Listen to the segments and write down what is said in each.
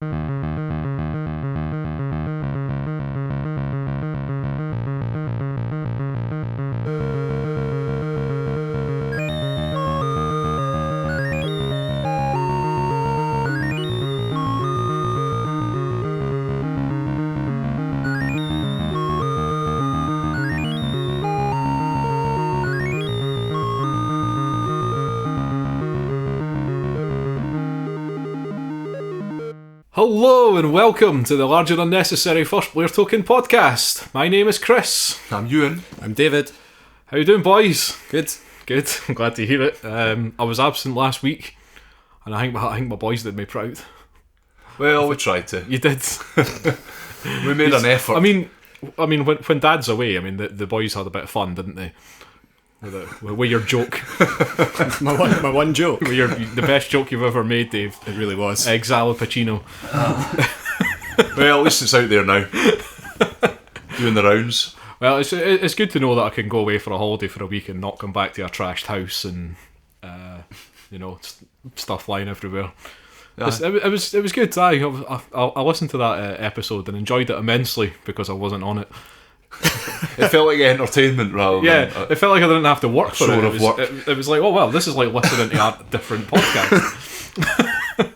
Hello and welcome to the Large and Unnecessary First Player Token podcast. My name is Chris. I'm Euan. I'm David. How you doing, boys? Good. Good. I'm glad to hear it. I was absent last week, and I think my boys did me proud. Well, we tried to. You did. We made an effort. I mean, when Dad's away, the boys had a bit of fun, didn't they? With your joke. my one joke. The best joke you've ever made, Dave. It really was. Eggs Al Pacino. Well, at least it's out there now. Doing the rounds. Well, it's good to know that I can go away for a holiday for a week and not come back to a trashed house and stuff lying everywhere. Yeah. It was good. I listened to that episode and enjoyed it immensely because I wasn't on it. It felt like entertainment rather than... it felt like I didn't have to work for it. It was like, oh well, this is like listening to a different podcast.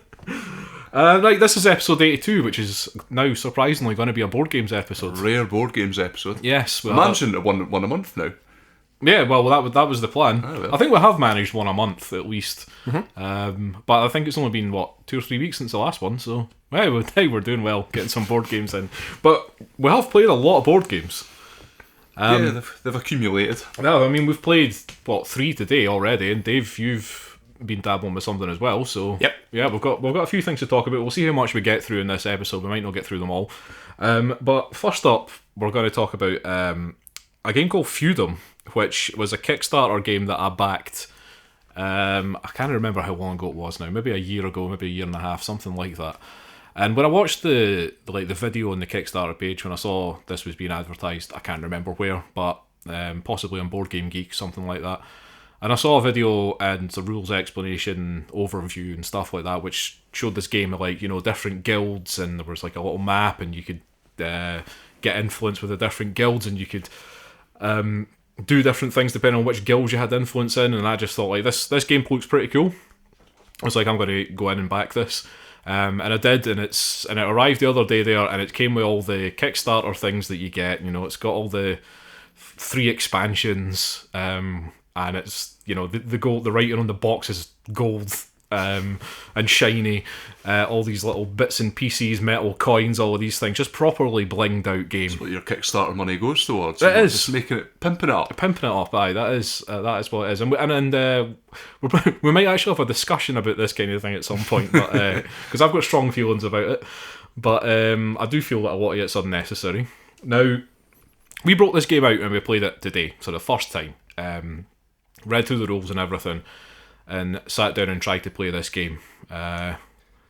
Right, this is episode 82, which is now surprisingly going to be a board games episode. Rare board games episode. Yes, well, managing one a month now. Yeah, well, that was the plan. Oh, well. I think we have managed one a month at least. Mm-hmm. But I think it's only been 2 or 3 weeks since the last one, so we're doing well getting some board games in. But we have played a lot of board games. Yeah, they've accumulated. No, we've played 3 today already, and Dave, you've been dabbling with something as well. So yep. Yeah, we've got a few things to talk about. We'll see how much we get through in this episode. We might not get through them all. But first up, we're going to talk about a game called Feudum, which was a Kickstarter game that I backed. I can't remember how long ago it was now. Maybe a year ago, maybe a year and a half, something like that. And when I watched the video on the Kickstarter page, when I saw this was being advertised, I can't remember where, but possibly on Board Game Geek, something like that. And I saw a video and the rules explanation overview and stuff like that, which showed this game of different guilds, and there was like a little map, and you could get influence with the different guilds, and you could do different things depending on which guilds you had influence in. And I just thought, this game looks pretty cool. I was like, I'm going to go in and back this. And I did, and it arrived the other day there, and it came with all the Kickstarter things that you get. It's got all the 3 expansions, and it's the gold, the writing on the box is gold and shiny. All these little bits and pieces, metal coins, all of these things, just properly blinged out game. That's what your Kickstarter money goes towards. It is just pimping it up. Aye, that is what it is. And we might actually have a discussion about this kind of thing at some point, but because I've got strong feelings about it. But I do feel that a lot of it's unnecessary. Now, we brought this game out and we played it today, so the first time. Read through the rules and everything, and sat down and tried to play this game. I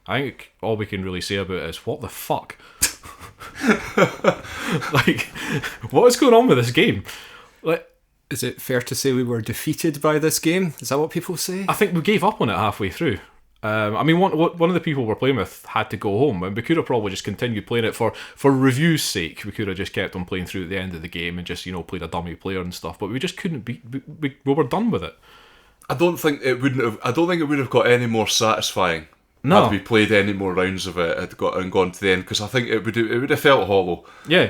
think all we can really say about it is, what the fuck? What is going on with this game? Is it fair to say we were defeated by this game? Is that what people say? I think we gave up on it halfway through. One of the people we're playing with had to go home, and we could have probably just continued playing it for review's sake. We could have just kept on playing through at the end of the game and just played a dummy player and stuff. But we just couldn't we were done with it. I don't think it would have got any more satisfying. No. Had we played any more rounds of it and gone to the end, because I think it would have felt hollow. Yeah.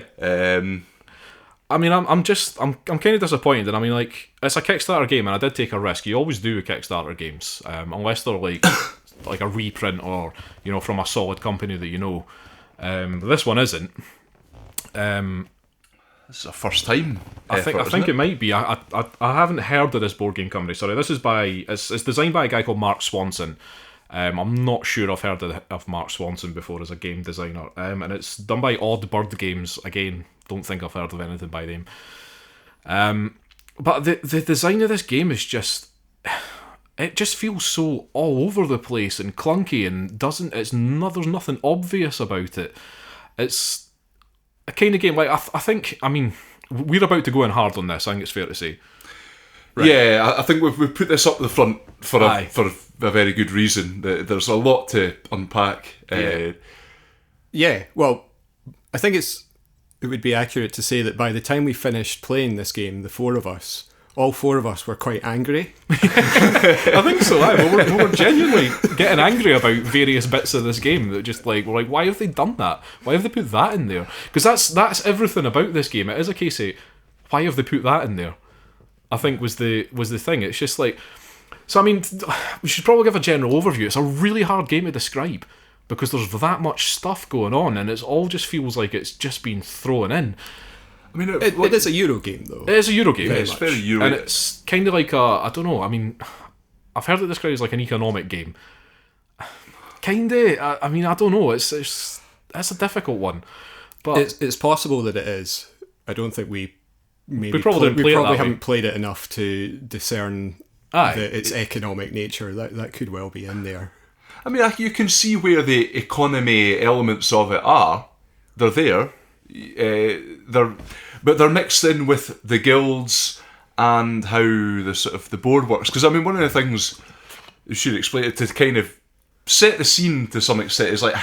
I'm kind of disappointed, and it's a Kickstarter game, and I did take a risk. You always do with Kickstarter games, unless they're like a reprint or from a solid company that but this one isn't. It's a first time effort, I think it might be. I haven't heard of this board game company. Sorry, this is it's designed by a guy called Mark Swanson. I'm not sure I've heard of Mark Swanson before as a game designer, and it's done by Odd Bird Games. Again, don't think I've heard of anything by them. But the design of this game is just... It just feels so all over the place and clunky, and there's nothing obvious about it. It's a kind of game I think. We're about to go in hard on this. I think it's fair to say. Right. Yeah, I think we've put this up the front for a very good reason. There's a lot to unpack. Yeah. Yeah, well, I think it would be accurate to say that by the time we finished playing this game, all four of us were quite angry. I think so. We were genuinely getting angry about various bits of this game that just we're like, why have they done that? Why have they put that in there? Because that's everything about this game. It is a case of why have they put that in there? I think was the thing. It's just like, so I mean, we should probably give a general overview. It's a really hard game to describe because there's that much stuff going on, and it all just feels like it's just been thrown in. I mean, it is a Euro game, though. It is a Euro game. It's very Euro, and it's kind of like I don't know. I mean, I've heard it described as like an economic game. Kinda. I mean, I don't know. It's a difficult one, but it's possible that it is. I don't think we probably haven't played it enough to discern its economic nature. That could well be in there. I mean, you can see where the economy elements of it are. They're there. But they're mixed in with the guilds and how the board works. Because I mean, one of the things you should explain it to kind of set the scene to some extent is like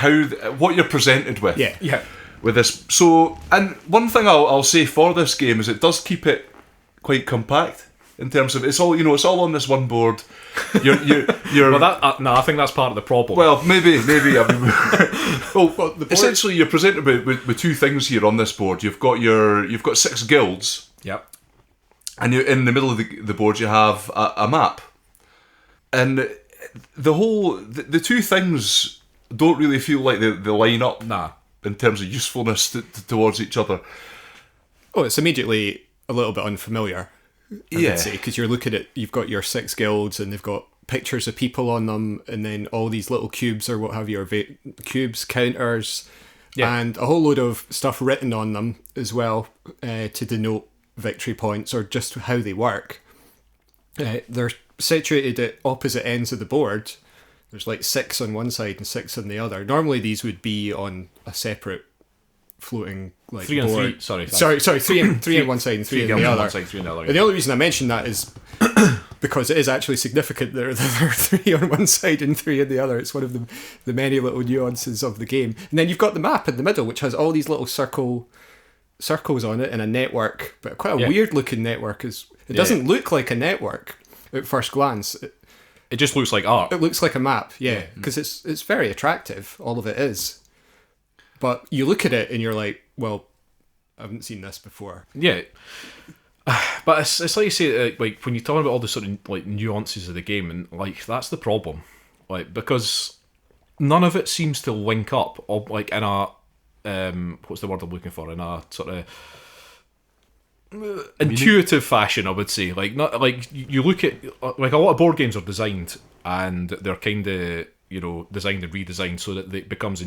what you're presented with. Yeah. With this, so and one thing I'll say for this game is it does keep it quite compact. In terms of it's all on this one board. You're well, I think that's part of the problem. Well, maybe. I mean, essentially, you're presented with two things here on this board. You've got 6 guilds. Yep. And in the middle of the board, you have a map. And the two things don't really feel like they line up. Nah. In terms of usefulness towards each other. Oh, it's immediately a little bit unfamiliar. I would say, because you're looking at, you've got your 6 guilds and they've got pictures of people on them, and then all these little cubes or what have you, or cubes, counters, and a whole load of stuff written on them as well to denote victory points or just how they work. They're situated at opposite ends of the board. There's like 6 on one side and 6 on the other. Normally these would be on a separate floating like 3 and board. 3. Sorry, 3 on one side and 3 on the other. 3 on the other. And the only reason I mention that is because it is actually significant that there are 3 on one side and 3 on the other. It's one of the many little nuances of the game. And then you've got the map in the middle, which has all these little circles on it in a network, but quite a weird looking network. It doesn't look like a network at first glance. It just looks like art. It looks like a map, because it's very attractive. All of it is. But you look at it and you're like, well, I haven't seen this before. Yeah. But it's like you say, like when you're talking about all the sort of like nuances of the game, and like that's the problem, like because none of it seems to link up, or like in a what's the word I'm looking for, in a sort of intuitive fashion, I would say. Like not like you look at like a lot of board games are designed and they're kind of designed and redesigned so that it becomes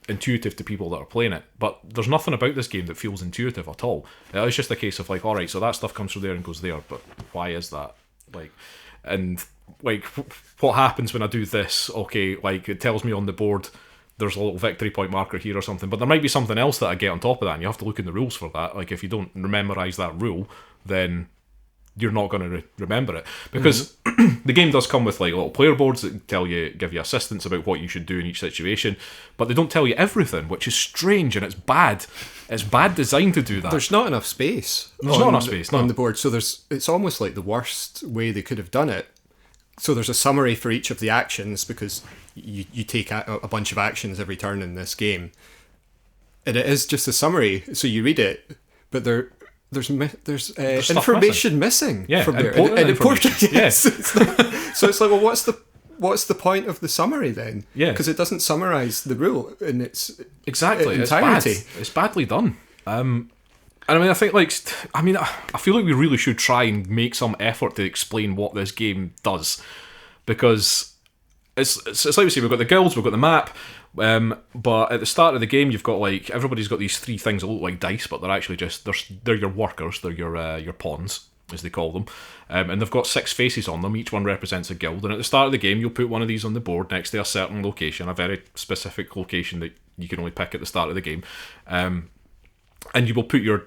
intuitive to people that are playing it, but there's nothing about this game that feels intuitive at all. It's just a case of like, alright, so that stuff comes through there and goes there, but why is that? Like, and like, what happens when I do this? Okay, like, it tells me on the board there's a little victory point marker here or something, but there might be something else that I get on top of that, and you have to look in the rules for that. Like, if you don't memorize that rule, then you're not going to remember it, because the game does come with like little player boards that give you assistance about what you should do in each situation, but they don't tell you everything, which is strange, and it's bad. It's bad design to do that. There's not enough space. There's not enough space on the board, so it's almost like the worst way they could have done it. So there's a summary for each of the actions, because you take a bunch of actions every turn in this game, and it is just a summary. So you read it, but there's information missing from there. Important yes. So it's like, well, what's the point of the summary then? Yeah, because it doesn't summarize the rule in its entirety. It's badly done. And I mean, I feel like we really should try and make some effort to explain what this game does, because it's like we say, we've got the guilds, we've got the map. But at the start of the game, you've got like everybody's got these 3 things that look like dice, but they're actually just they're your workers, they're your pawns, as they call them, and they've got 6 faces on them. Each one represents a guild, and at the start of the game, you'll put one of these on the board next to a certain location, a very specific location that you can only pick at the start of the game, and you will put your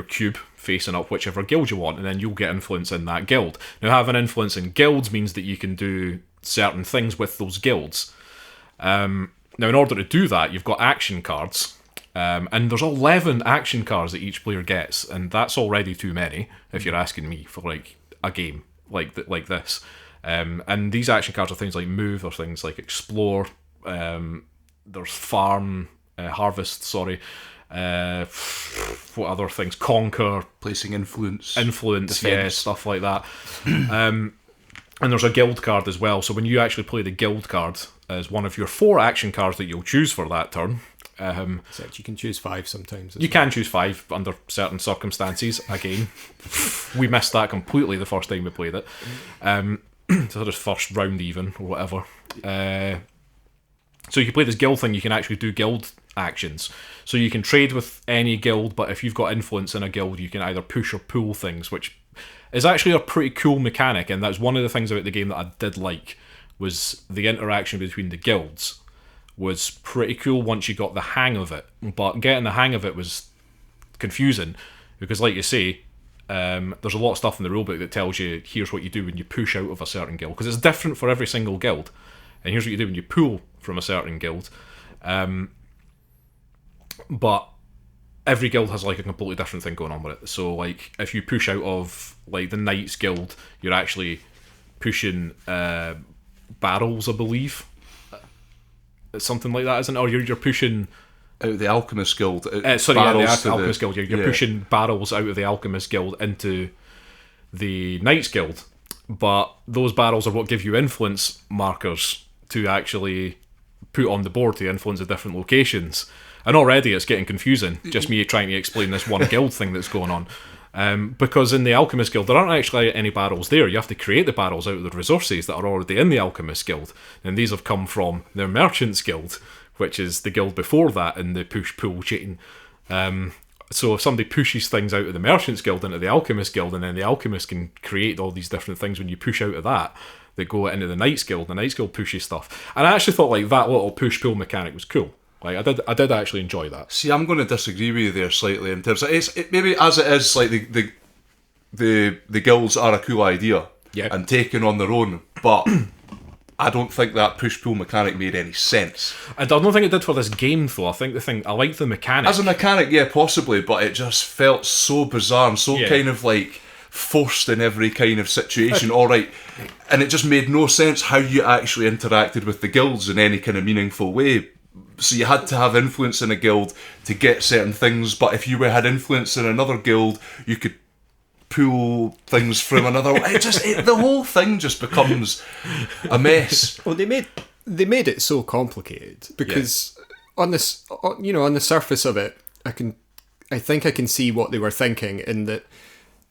cube facing up whichever guild you want, and then you'll get influence in that guild. Now, having influence in guilds means that you can do certain things with those guilds. Now, in order to do that, you've got action cards. And there's 11 action cards that each player gets, and that's already too many, if you're asking me, for like a game like this. And these action cards are things like move, or things like explore. There's farm, harvest. Sorry. What other things? Conquer, Placing influence, defense. Yeah, stuff like that. And there's a guild card as well. So when you actually play the guild card as one of your 4 action cards that you'll choose for that turn. Except you can choose 5 sometimes. You can choose 5 under certain circumstances. Again, we missed that completely the first time we played it. So this first round even, or whatever. So you can play this guild thing, you can actually do guild actions. So you can trade with any guild, but if you've got influence in a guild, you can either push or pull things, which is actually a pretty cool mechanic, and that's one of the things about the game that I did like, was the interaction between the guilds was pretty cool once you got the hang of it. But getting the hang of it was confusing, because like you say, there's a lot of stuff in the rulebook that tells you here's what you do when you push out of a certain guild, because it's different for every single guild, and here's what you do when you pull from a certain guild. But every guild has like a completely different thing going on with it. So like if you push out of like the Knights Guild, you're actually pushing barrels, I believe. It's something like that, isn't it? Or you're pushing out of the Alchemist Guild. Alchemist Guild. You're pushing barrels out of the Alchemist Guild into the Knights Guild, but those barrels are what give you influence markers to actually put on the board to influence the different locations. And already it's getting confusing, just me trying to explain this one guild thing that's going on. Because in the Alchemist Guild, there aren't actually any barrels there. You have to create the barrels out of the resources that are already in the Alchemist Guild. And these have come from the Merchants Guild, which is the guild before that in the push-pull chain. So if somebody pushes things out of the Merchants Guild into the Alchemist Guild, and then the Alchemist can create all these different things when you push out of that go into the Knights Guild. The Knights Guild pushes stuff. And I actually thought like that little push-pull mechanic was cool. Like I did actually enjoy that. See, I'm going to disagree with you there slightly in terms of maybe as it is, like the guilds are a cool idea, and taken on their own, but I don't think that push-pull mechanic made any sense. I don't think it did for this game though. I like the mechanic. As a mechanic, yeah, possibly, but it just felt so bizarre and so kind of like forced in every kind of situation. All right, and it just made no sense how you actually interacted with the guilds in any kind of meaningful way. So you had to have influence in a guild to get certain things, but if you had influence in another guild, you could pull things from another. The whole thing just becomes a mess. Well, they made it so complicated because on the surface of it, I think I can see what they were thinking, in that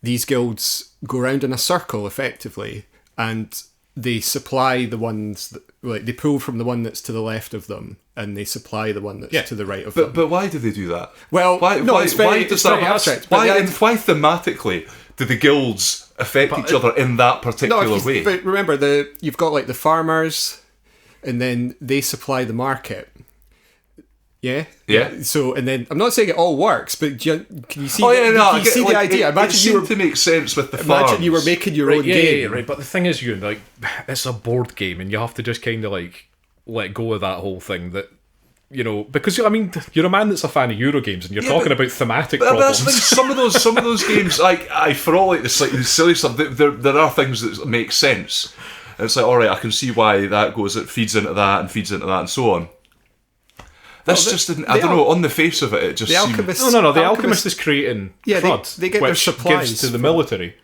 these guilds go around in a circle effectively, and they supply the ones that, like, they pull from the one that's to the left of them, and they supply the one that's to the right of them. But why do they do that? Well, why thematically do the guilds affect each other in that particular way? But remember, you've got like the farmers, and then they supply the market. Yeah. So, and then I'm not saying it all works, but can you see? Can you see the idea? Imagine you were to make sense with the farms. Imagine you were making your own game. Yeah, right. But the thing is, Euan, like, it's a board game, and you have to just kind of like let go of that whole thing. That, you know, because I mean, you're a man that's a fan of Euro games, and you're talking about thematic problems. But some of those games, like, for all like the silly stuff, there are things that make sense. And it's like, all right, I can see why that goes. It feeds into that and feeds into that and so on. This just didn't. I don't know. On the face of it, it just seemed. No. The Alchemist is creating crud, they get their supplies gives to the military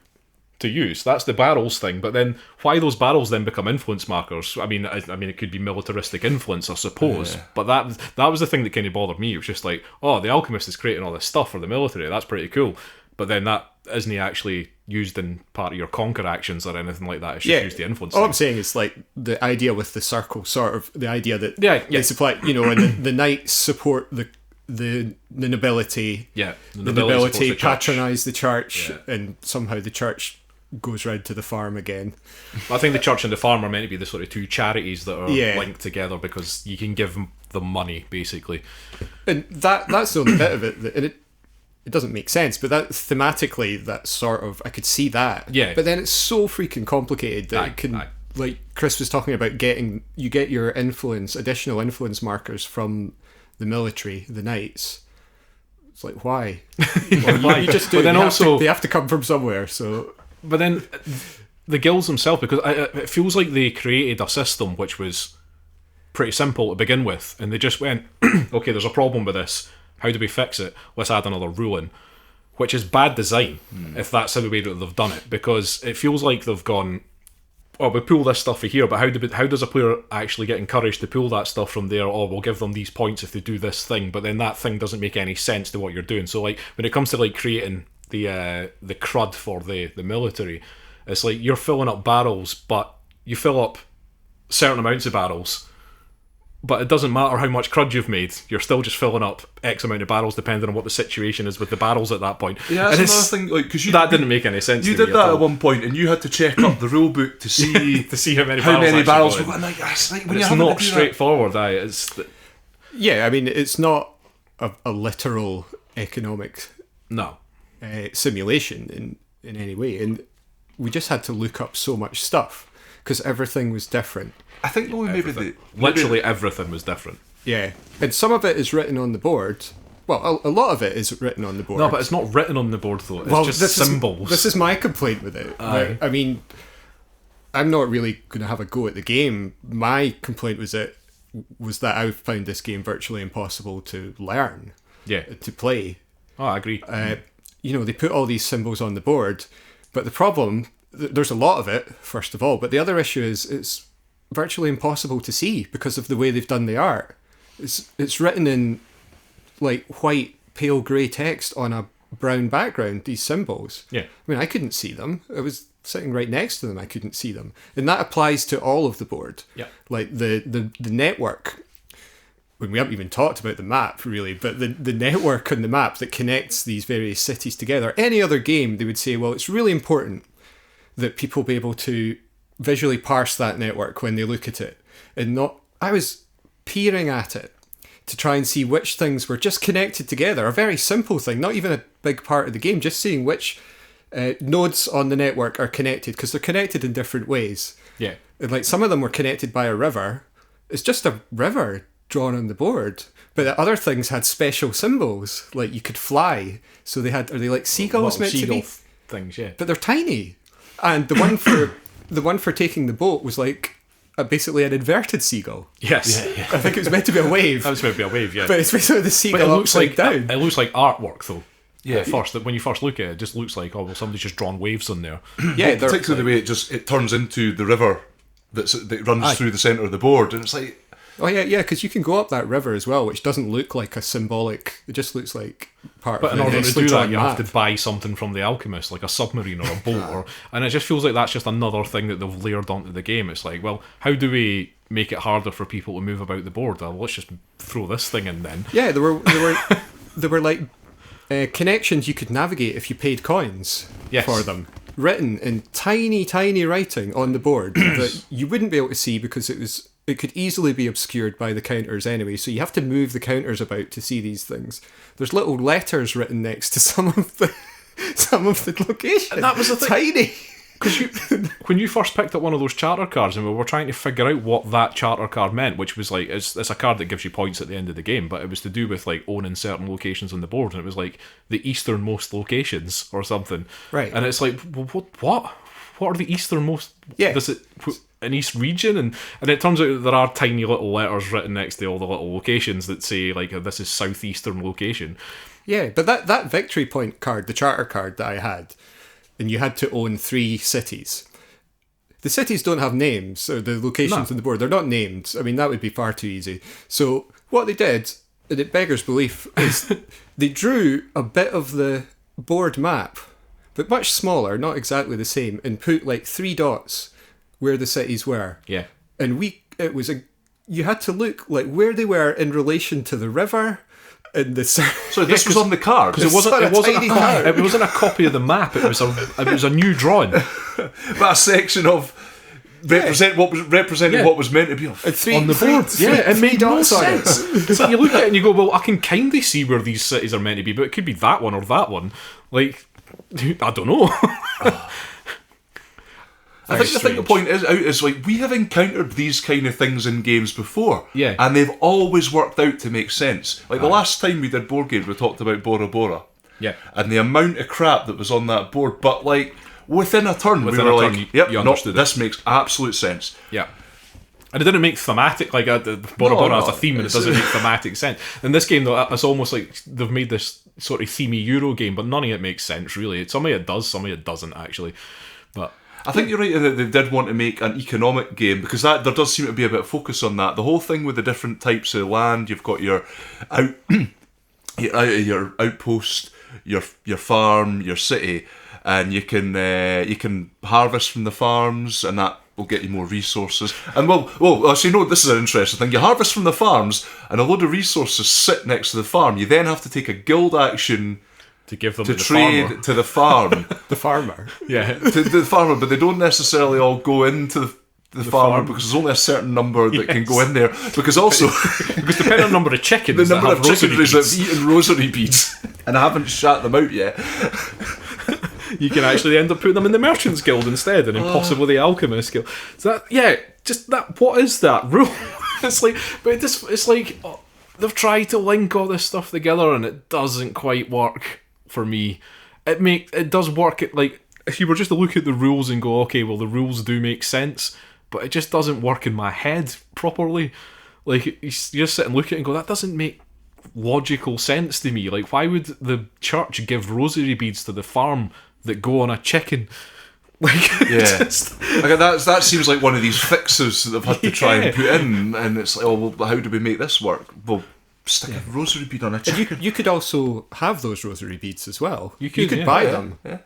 to use. That's the barrels thing. But then, why those barrels then become influence markers? I mean, it could be militaristic influence, I suppose. Yeah. But that was the thing that kind of bothered me. It was just like, oh, the Alchemist is creating all this stuff for the military. That's pretty cool. But then that isn't actually used in part of your conquer actions or anything like that. It's just used the influence. All I'm saying is, like, the idea with the circle, sort of the idea that they supply, you know, and the knights support the nobility. Yeah, the nobility patronise the church, and somehow the church goes round to the farm again. I think the church and the farm are meant to be the sort of two charities that are linked together, because you can give them money, basically. And that's the only bit of it, and it doesn't make sense, but that thematically, that sort of, I could see that. Yeah. But then it's so freaking complicated that it can, like, Chris was talking about you get your additional influence markers from the military, the knights. It's like, why? Well, you just do. But then they have to come from somewhere. So, but then the guilds themselves, because it feels like they created a system which was pretty simple to begin with, and they just went, okay, there's a problem with this. How do we fix it? Let's add another rule in, which is bad design if that's the way that they've done it, because it feels like they've gone, oh, we pull this stuff from here, but how does a player actually get encouraged to pull that stuff from there? Oh, we'll give them these points if they do this thing, but then that thing doesn't make any sense to what you're doing. So like when it comes to like creating the crud for the military, it's like you're filling up barrels, but you fill up certain amounts of barrels, but it doesn't matter how much crud you've made, you're still just filling up X amount of barrels depending on what the situation is with the barrels at that point. Yeah, that's another thing, like, because that didn't make any sense. You did that at one point, and you had to check up the rule book to see to see how many barrels were going. Like, it's not straightforward. Yeah, I mean, it's not a literal economic simulation in any way, and we just had to look up so much stuff because everything was different. I think literally everything was different. Yeah, and some of it is written on the board. Well, a lot of it is written on the board. No, but it's not written on the board though. It's just symbols. This is my complaint with it. I mean, I'm not really going to have a go at the game. My complaint was that I found this game virtually impossible to learn. Yeah. To play. Oh, I agree. They put all these symbols on the board, but the problem, there's a lot of it, first of all, but the other issue is it's virtually impossible to see because of the way they've done the art. It's written in like white pale grey text on a brown background, these symbols. Yeah. I mean, I couldn't see them. I was sitting right next to them, I couldn't see them. And that applies to all of the board. Yeah. Like the network, when we haven't even talked about the map really, but the network on the map that connects these various cities together. Any other game, they would say, well, it's really important that people be able to visually parse that network when they look at it. And I was peering at it to try and see which things were just connected together. A very simple thing, not even a big part of the game, just seeing which nodes on the network are connected, because they're connected in different ways. Yeah. And like some of them were connected by a river. It's just a river drawn on the board. But the other things had special symbols, like you could fly. So are they like seagulls meant to be? Things, yeah. But they're tiny. And the one for taking the boat was like basically an inverted seagull. Yes. Yeah. I think it was meant to be a wave. That was meant to be a wave, yeah. But it's basically the seagull upside down. It looks like artwork, though. Yeah. When you first look at it just looks like, oh, well, somebody's just drawn waves on there. Yeah, particularly the way it turns into the river that runs through the centre of the board, and it's like... Oh, yeah, because you can go up that river as well, which doesn't look like a symbolic... It just looks like part of it. But in order to do that, you have to buy something from the alchemist, like a submarine or a boat. And it just feels like that's just another thing that they've layered onto the game. It's like, well, how do we make it harder for people to move about the board? Well, let's just throw this thing in then. Yeah, there were like connections you could navigate if you paid coins for them. Written in tiny, tiny writing on the board that you wouldn't be able to see because it could easily be obscured by the counters anyway, so you have to move the counters about to see these things. There's little letters written next to some of the locations. And that was the thing. Tiny. Because when you first picked up one of those charter cards and we were trying to figure out what that charter card meant, which was like, it's a card that gives you points at the end of the game, but it was to do with like owning certain locations on the board, and it was like the easternmost locations or something. Right. And it's like, well, what are the easternmost? Yeah. Does it an east region? And it turns out that there are tiny little letters written next to all the little locations that say like, this is southeastern location. Yeah, but that victory point card, the charter card that I had, and you had to own 3 cities. The cities don't have names, so the locations on the board, they're not named. I mean, that would be far too easy. So what they did, and it beggars belief, is they drew a bit of the board map, but much smaller, not exactly the same, and put like 3 dots where the cities were. Yeah. And you had to look like where they were in relation to the river. So this was on the card because it wasn't a copy of the map. It was a new drawing, but a section of what was meant to be on the board. Yeah, it made no sense. It's like you look at it and you go, well, I can kind of see where these cities are meant to be, but it could be that one or that one. Like, I don't know. I think the point is like we have encountered these kind of things in games before, Yeah. and they've always worked out to make sense. Like the last time we did board games, we talked about Bora Bora, Yeah. and the amount of crap that was on that board. But like within a turn, Within we were a like, turn, "Yep, you understood it." this makes absolute sense." Yeah. And it didn't make thematic, like Bora Bora has a theme and it doesn't make thematic sense. In this game, though, it's almost like they've made this sort of themey Euro game, but none of it makes sense, really. Some of it does, some of it doesn't, actually. But I think you're right that they did want to make an economic game, because there does seem to be a bit of focus on that. The whole thing with the different types of land, you've got your your outpost, your farm, your city, and you can harvest from the farms, and that will get you more resources. And well, actually, no, this is an interesting thing. You harvest from the farms, and a load of resources sit next to the farm. You then have to take a guild action to give them to the trade farmer. to the farm. The farmer. Yeah. To the farmer, but they don't necessarily all go into the farmer farm. because there's only a certain number that can go in there. Because also, Because depending on the number of chickens, the number that of have rosary chickens that beads, have eaten rosary beads, and I haven't shat them out yet. you can actually end up putting them in the Merchants Guild instead, and possibly the Alchemist Guild. So just that. What is that rule? It's like, but it's like they've tried to link all this stuff together, and it doesn't quite work for me. It does work. Like if you were just to look at the rules and go, okay, well the rules do make sense, but it just doesn't work in my head properly. Like you just sit and look at it and go, that doesn't make logical sense to me. Like, why would the church give rosary beads to the farm that go on a chicken? Like, Yeah, just, like that seems like one of these fixes that they've had to try and put in, and it's like, oh, well, how do we make this work? Well, stick a rosary bead on a chicken. You could also have those rosary beads as well. You could, could yeah. buy Yeah, them. Yeah,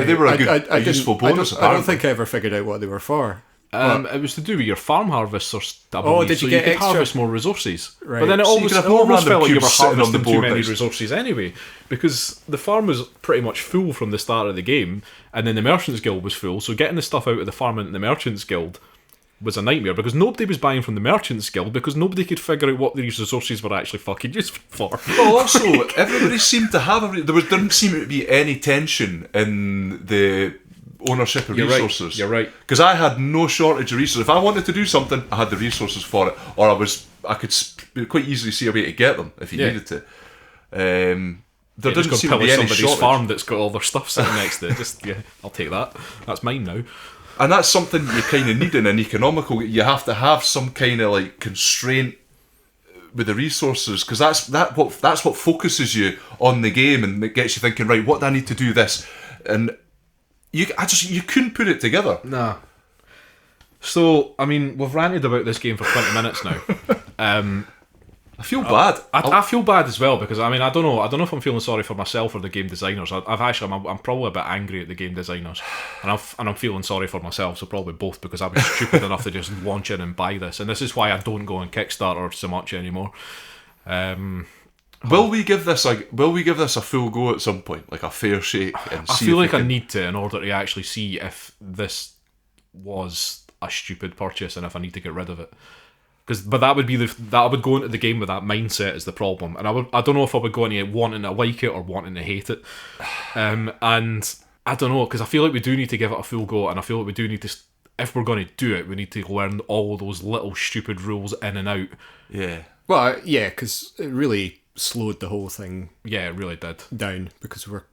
they were a useful bonus. I don't think I ever figured out what they were for. it was to do with your farm harvests or stuff. Oh, did you get could extra? harvest more resources? Right. But then it So you always, could have it more almost random felt like you were cubes sitting on the harvesting too board many next- resources anyway, because the farm was pretty much full from the start of the game, and then the Merchants Guild was full. So getting the stuff out of the farm into the Merchants Guild was a nightmare, because nobody was buying from the Merchants Guild, because nobody could figure out what these resources were actually fucking used for. Well, also, everybody seemed to have didn't seem to be any tension in the ownership of You're right. resources. You're right. Because I had no shortage of resources. If I wanted to do something, I had the resources for it, or I could quite easily see a way to get them if you Yeah. needed to. There Just didn't go seem to be pillage any somebody's shortage. farm that's got all their stuff sitting next to it. Just I'll take that. That's mine now. And that's something you kind of need in an economical. You have to have some kind of like constraint with the resources, because that's what focuses you on the game, and it gets you thinking, right, what do I need to do this? And you couldn't put it together. Nah. So, I mean, we've ranted about this game for 20 minutes now. I feel bad. I feel bad as well, because I mean, I don't know if I'm feeling sorry for myself or the game designers. I'm probably a bit angry at the game designers, and I'm feeling sorry for myself. So probably both, because I was stupid enough to just launch in and buy this, and this is why I don't go on Kickstarter so much anymore. Will we give this a full go at some point, like a fair shake? And I see feel if like we I can- need to, in order to actually see if this was a stupid purchase and if I need to get rid of it. But that would I would go into the game with that mindset is the problem, and I don't know if I would go into it wanting to like it or wanting to hate it, and I don't know, because I feel like we do need to give it a full go, and I feel like we do need to, if we're going to do it, we need to learn all those little stupid rules in and out. Yeah. Well, yeah, because it really slowed the whole thing Yeah, it really did. down, because we're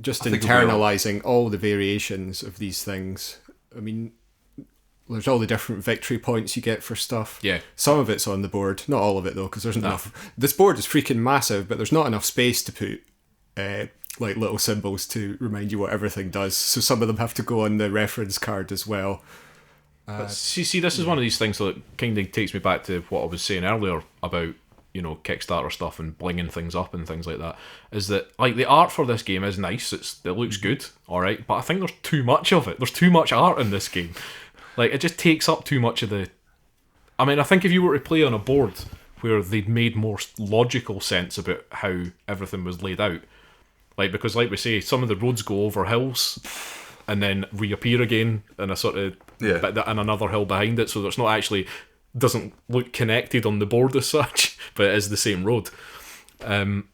just think internalising all the variations of these things. I mean, there's all the different victory points you get for stuff. Yeah. Some of it's on the board, not all of it though, because there's not enough. This board is freaking massive, but there's not enough space to put like little symbols to remind you what everything does. So some of them have to go on the reference card as well. See, this is one of these things that kind of takes me back to what I was saying earlier about, Kickstarter stuff and blinging things up and things like that. Is that, like, the art for this game is nice. It looks good, all right, but I think there's too much of it. There's too much art in this game. Like, it just takes up too much of the... I mean, I think if you were to play on a board where they'd made more logical sense about how everything was laid out, like, because like we say, some of the roads go over hills and then reappear again in a sort of bit and another hill behind it, so it's not actually, doesn't look connected on the board as such, but it is the same road. And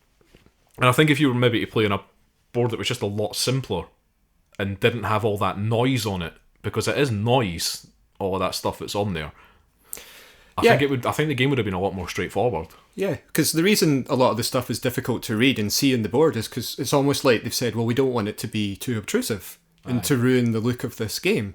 I think if you were maybe to play on a board that was just a lot simpler and didn't have all that noise on it, because it is noise, all of that stuff that's on there. I think the game would have been a lot more straightforward. Yeah, because the reason a lot of the stuff is difficult to read and see on the board is because it's almost like they've said, well, we don't want it to be too obtrusive and to ruin the look of this game.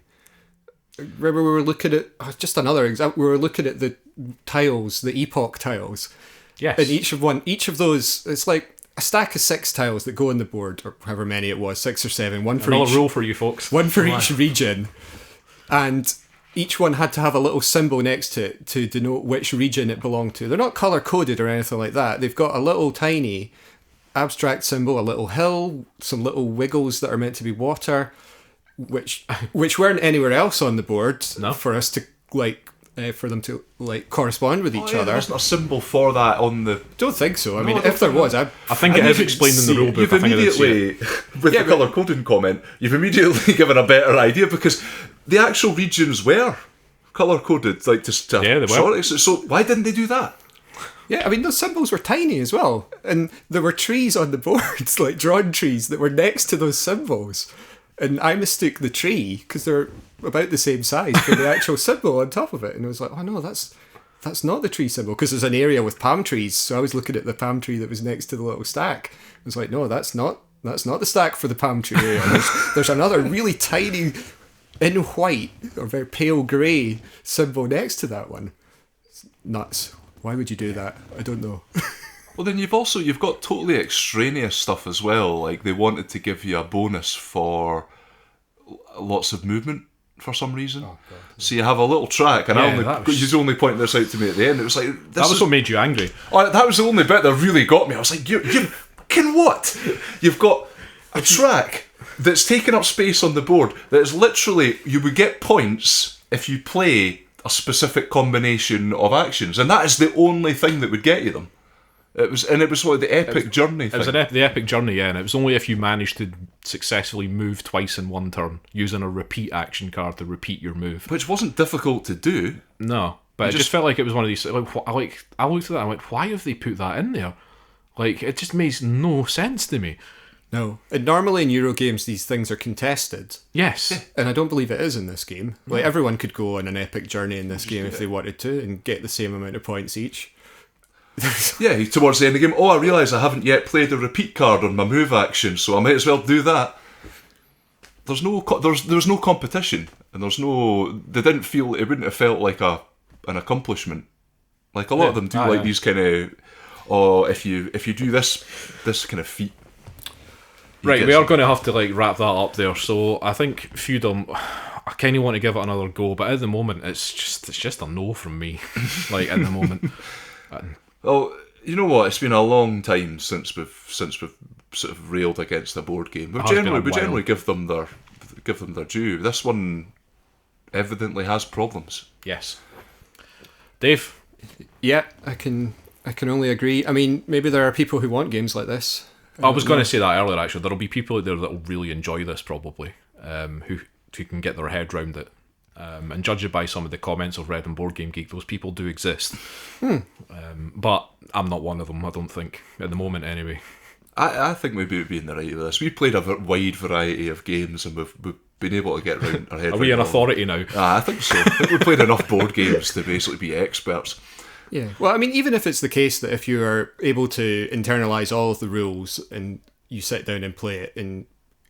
Remember, we were looking at just another example. We were looking at the tiles, the epoch tiles. Yes. And each of those, it's like a stack of 6 tiles that go on the board, or however many it was, 6 or 7, one for Another each rule for you folks. one for each region, and each one had to have a little symbol next to it to denote which region it belonged to. They're not color coded or anything like that. They've got a little tiny abstract symbol, a little hill, some little wiggles that are meant to be water, which weren't anywhere else on the board for us to for them to correspond with each other. There's not a symbol for that on the... Don't think so. I mean, if there was, I think it is explained in the rule book. You've immediately, with the colour coding comment, you've immediately given a better idea, because the actual regions were colour coded, they were. So why didn't they do that? Yeah, I mean, those symbols were tiny as well, and there were trees on the boards, like drawn trees that were next to those symbols, and I mistook the tree because they're about the same size for the actual symbol on top of it, and I was like, oh no, that's not the tree symbol, because there's an area with palm trees, so I was looking at the palm tree that was next to the little stack. I was like, no, that's not the stack for the palm tree area. There's another really tiny, in white or very pale grey symbol next to that one. It's nuts. Why would you do that? I don't know. Well, then you've got totally extraneous stuff as well. Like, they wanted to give you a bonus for lots of movement for some reason. Oh, God. So you have a little track, and you only pointed this out to me at the end. It was like, that was what made you angry. That was the only bit that really got me. I was like, you can what? You've got a track that's taking up space on the board that is literally, you would get points if you play a specific combination of actions, and that is the only thing that would get you them. It was what, the epic journey thing. It was the epic journey, yeah, and it was only if you managed to successfully move twice in one turn using a repeat action card to repeat your move, which wasn't difficult to do. No, but it just felt like it was one of these. I looked at that, I'm like, why have they put that in there? Like, it just makes no sense to me. No, and normally in Euro games these things are contested. Yes, and I don't believe it is in this game. Like, everyone could go on an epic journey in this game if they wanted to and get the same amount of points each. Yeah, towards the end of the game, I realise I haven't yet played a repeat card on my move action, so I might as well do that. There was no competition, and they didn't feel, it wouldn't have felt like an accomplishment. Like a lot of them do, these kind of, if you do this kind of feat. Right, we are going to have to wrap that up there. So I think Feudum, I kind of want to give it another go, but at the moment it's just a no from me. At the moment. Well, you know what? It's been a long time since we've sort of railed against a board game. We generally give them their due. This one evidently has problems. Yes. Dave? Yeah, I can only agree. I mean, maybe there are people who want games like this. I was going to say that earlier, actually. There'll be people out there that will really enjoy this, probably, who can get their head round it. And judging by some of the comments I've read on Board Game Geek, those people do exist. But I'm not one of them, I don't think, at the moment anyway. I think maybe we'd be in the right with this. We've played a wide variety of games, and we've been able to get around our head. Are we an authority now? I think so. I think we've played enough board games to basically be experts. Yeah, well, I mean, even if it's the case that if you are able to internalise all of the rules and you sit down and play it and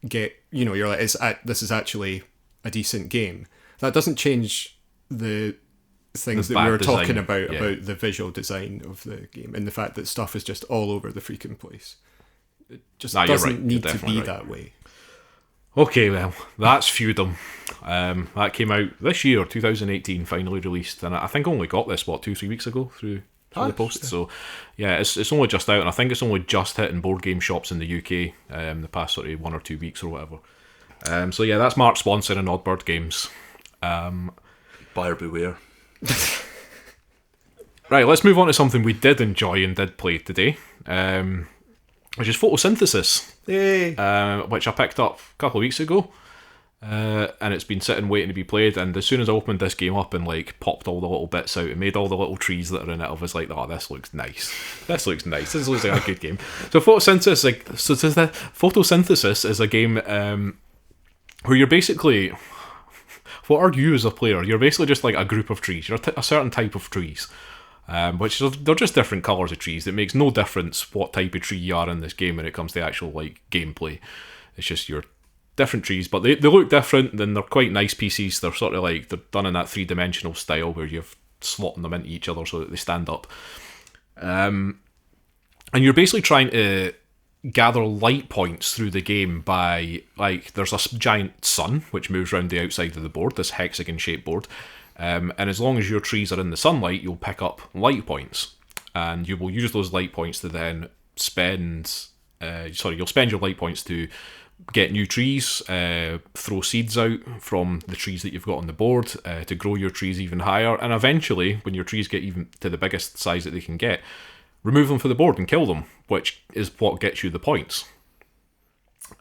get, you're like, this is actually a decent game, that doesn't change the things that we were talking about the visual design of the game and the fact that stuff is just all over the freaking place. It just doesn't need to be that way. Okay, well, that's Feudum. That came out this year, 2018, finally released, and I think I only got this 2-3 weeks ago through the post. So yeah, it's only just out, and I think it's only just hitting board game shops in the UK the past sort of 1 or 2 weeks or whatever. So yeah, that's Mark Sponson and Oddbird Games. Buyer beware. Right, let's move on to something we did enjoy and did play today, which is Photosynthesis. Yay! Which I picked up a couple of weeks ago, and it's been sitting waiting to be played, and as soon as I opened this game up and popped all the little bits out and made all the little trees that are in it, I was like, oh, this looks nice. This looks like a good game. So Photosynthesis is a game where you're basically... what are you as a player? You're basically just like a group of trees. You're a certain type of trees. Which they're just different colours of trees. It makes no difference what type of tree you are in this game when it comes to actual like gameplay. It's just your different trees, but they look different, and they're quite nice pieces. They're sort of like, they're done in that 3-dimensional style where you're slotting them into each other so that they stand up. And you're basically trying to gather light points through the game by, like, there's a giant sun which moves around the outside of the board, this hexagon shaped board. And as long as your trees are in the sunlight, you'll pick up light points, and you will use those light points to then spend. You'll spend your light points to get new trees, throw seeds out from the trees that you've got on the board to grow your trees even higher, and eventually, when your trees get even to the biggest size that they can get, remove them from the board and kill them, which is what gets you the points.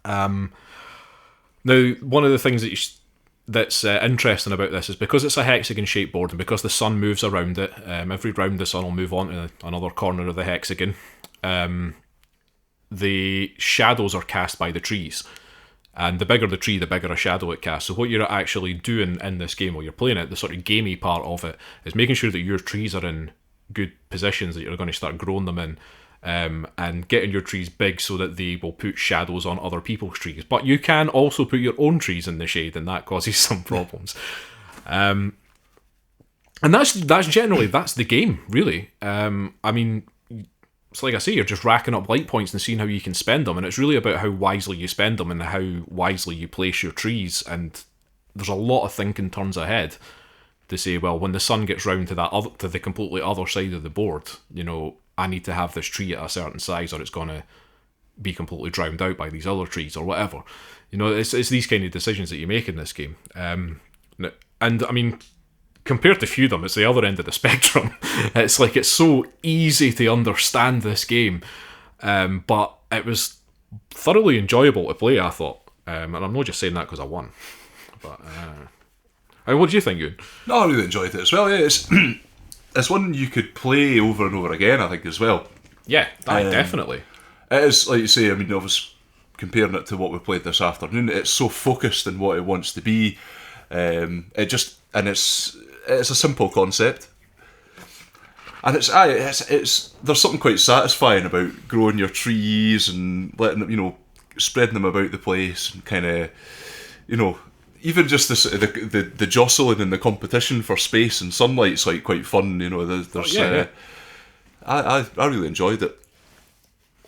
Now, one of the things that's interesting about this is because it's a hexagon-shaped board and because the sun moves around it, every round the sun will move on to another corner of the hexagon. The shadows are cast by the trees, and the bigger the tree, the bigger a shadow it casts. So what you're actually doing in this game while you're playing it, the sort of gamey part of it, is making sure that your trees are in good positions that you're going to start growing them in, and getting your trees big so that they will put shadows on other people's trees. But you can also put your own trees in the shade, and that causes some problems. And that's generally the game, really. I mean, it's like I say, you're just racking up light points and seeing how you can spend them, and it's really about how wisely you spend them and how wisely you place your trees. And there's a lot of thinking turns ahead to say, well, when the sun gets round to the completely other side of the board, I need to have this tree at a certain size or it's going to be completely drowned out by these other trees or whatever. It's these kind of decisions that you make in this game. And I mean, compared to Feudum, it's the other end of the spectrum. It's like, it's so easy to understand this game, but it was thoroughly enjoyable to play, I thought. And I'm not just saying that because I won. But what do you think, Euan? No, I really enjoyed it as well. Yeah, it's one you could play over and over again, I think, as well. Yeah, definitely. It is, like you say, I mean, I was comparing it to what we played this afternoon. It's so focused in what it wants to be. It's a simple concept. And it's there's something quite satisfying about growing your trees and letting them, spreading them about the place, and kind of, even just the jostling and the competition for space and sunlight's like quite fun. I really enjoyed it.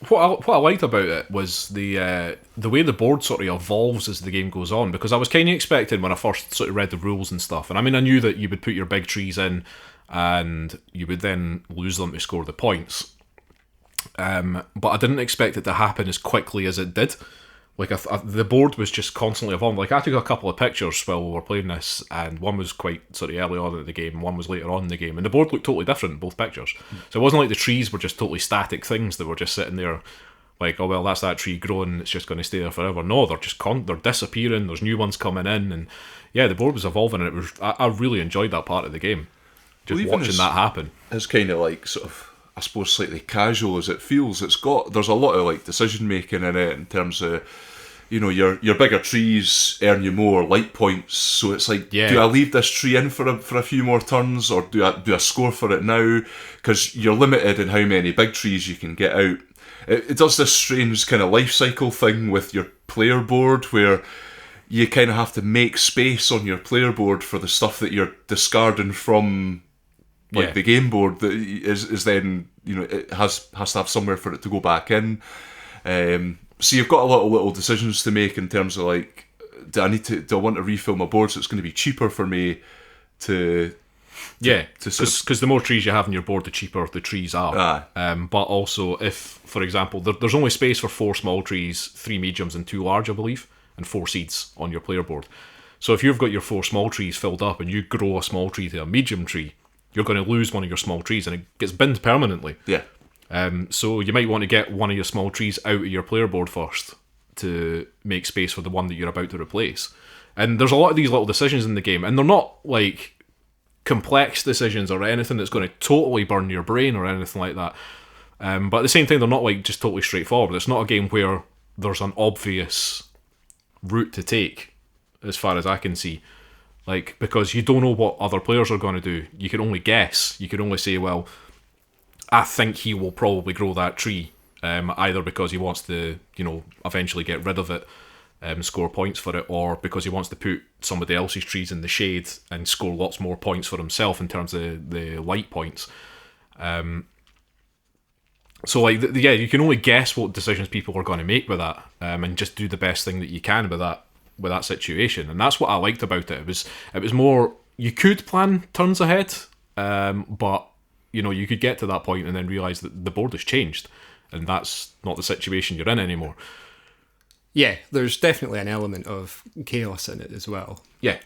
What I liked about it was the way the board sort of evolves as the game goes on, because I was kind of expecting when I first sort of read the rules and stuff, and I mean, I knew that you would put your big trees in and you would then lose them to score the points, but I didn't expect it to happen as quickly as it did. Like, the board was just constantly evolving. Like, I took a couple of pictures while we were playing this, and one was quite sort of early on in the game, and one was later on in the game, and the board looked totally different in both pictures. So it wasn't like the trees were just totally static things that were just sitting there like, oh, well, that's that tree growing, it's just going to stay there forever. No, they're just they're disappearing, there's new ones coming in, and yeah, the board was evolving, and I really enjoyed that part of the game. Just watching that happen. It's kind of like, sort of, I suppose, slightly casual as it feels. There's a lot of like decision making in it in terms of, your bigger trees earn you more light points. So it's like, do I leave this tree in for a few more turns, or do I score for it now? Because you're limited in how many big trees you can get out. It does this strange kind of life cycle thing with your player board where you kind of have to make space on your player board for the stuff that you're discarding from the game board that is then, it has to have somewhere for it to go back in. So you've got a lot of little decisions to make in terms of like, do I want to refill my board so it's going to be cheaper for me to because the more trees you have on your board, the cheaper the trees are. But also, if, for example, there's only space for 4 small trees, 3 mediums and 2 large, I believe, and 4 seeds on your player board. So if you've got your 4 small trees filled up and you grow a small tree to a medium tree, you're going to lose one of your small trees and it gets binned permanently. Yeah. So you might want to get one of your small trees out of your player board first to make space for the one that you're about to replace. And there's a lot of these little decisions in the game, and they're not like complex decisions or anything that's going to totally burn your brain or anything like that. But at the same time, they're not like just totally straightforward. It's not a game where there's an obvious route to take, as far as I can see. Like, because you don't know what other players are going to do. You can only guess. You can only say, well, I think he will probably grow that tree, either because he wants to, eventually get rid of it, score points for it, or because he wants to put somebody else's trees in the shade and score lots more points for himself in terms of the light points. So, like, you can only guess what decisions people are going to make with that, and just do the best thing that you can with that situation. And that's what I liked about it. It was more, you could plan turns ahead, but you could get to that point and then realise that the board has changed, and that's not the situation you're in anymore. Yeah, there's definitely an element of chaos in it as well. Yeah.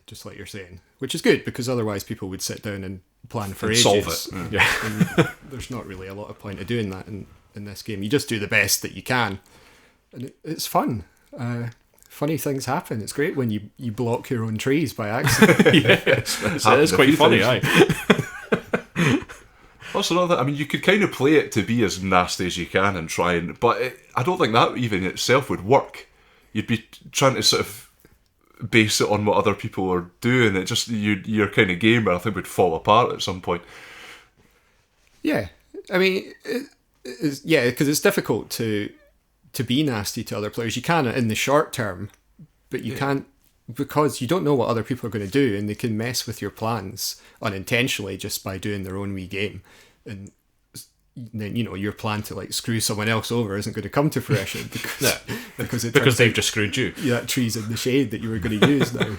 Just like you're saying. Which is good, because otherwise people would sit down and plan for ages. Solve it. Yeah. And there's not really a lot of point of doing that in this game. You just do the best that you can. And it's fun. Funny things happen. It's great when you block your own trees by accident. Yes, it is quite funny, aye. Also, another, I mean, you could kind of play it to be as nasty as you can and try and, but I don't think that even itself would work. You'd be trying to sort of base it on what other people are doing. It just, your kind of game, I think, would fall apart at some point. Yeah, I mean, because it's difficult to be nasty to other players. You can in the short term, but you can't, because you don't know what other people are going to do, and they can mess with your plans unintentionally just by doing their own wee game. And then, your plan to like screw someone else over isn't going to come to fruition because they've just screwed you. Yeah, that tree's in the shade that you were going to use now.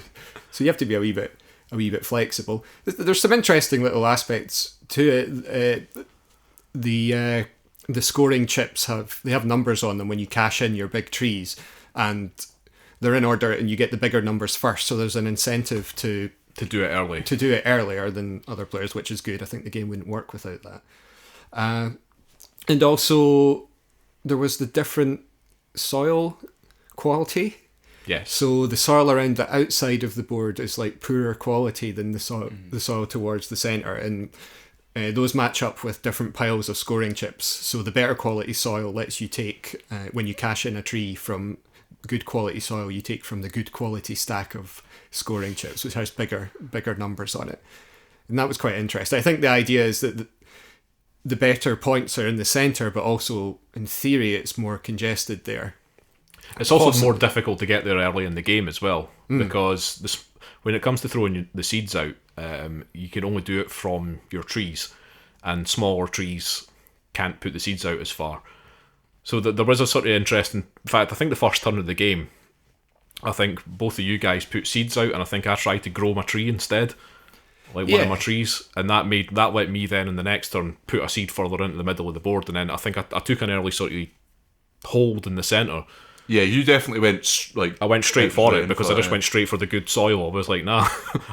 So you have to be a wee bit flexible. There's some interesting little aspects to it. The scoring chips have numbers on them when you cash in your big trees, and they're in order, and you get the bigger numbers first. So there's an incentive to do it early, to do it earlier than other players, which is good. I think the game wouldn't work without that. And also, there was the different soil quality. Yes. So the soil around the outside of the board is like poorer quality than the soil towards the centre, and those match up with different piles of scoring chips. So the better quality soil lets you take, when you cash in a tree from good quality soil, you take from the good quality stack of scoring chips, which has bigger numbers on it. And that was quite interesting. I think the idea is that the better points are in the centre, but also in theory it's more congested there. It's also more difficult to get there early in the game as well, because when it comes to throwing the seeds out, you can only do it from your trees, and smaller trees can't put the seeds out as far. So there was a sort of interesting. In fact, I think the first turn of the game, I think both of you guys put seeds out, and I think I tried to grow my tree instead, like one of my trees, and that let me then in the next turn put a seed further into the middle of the board, and then I think I took an early sort of hold in the centre. Yeah, you definitely went I went straight for it because I just went straight for the good soil. I was like, nah,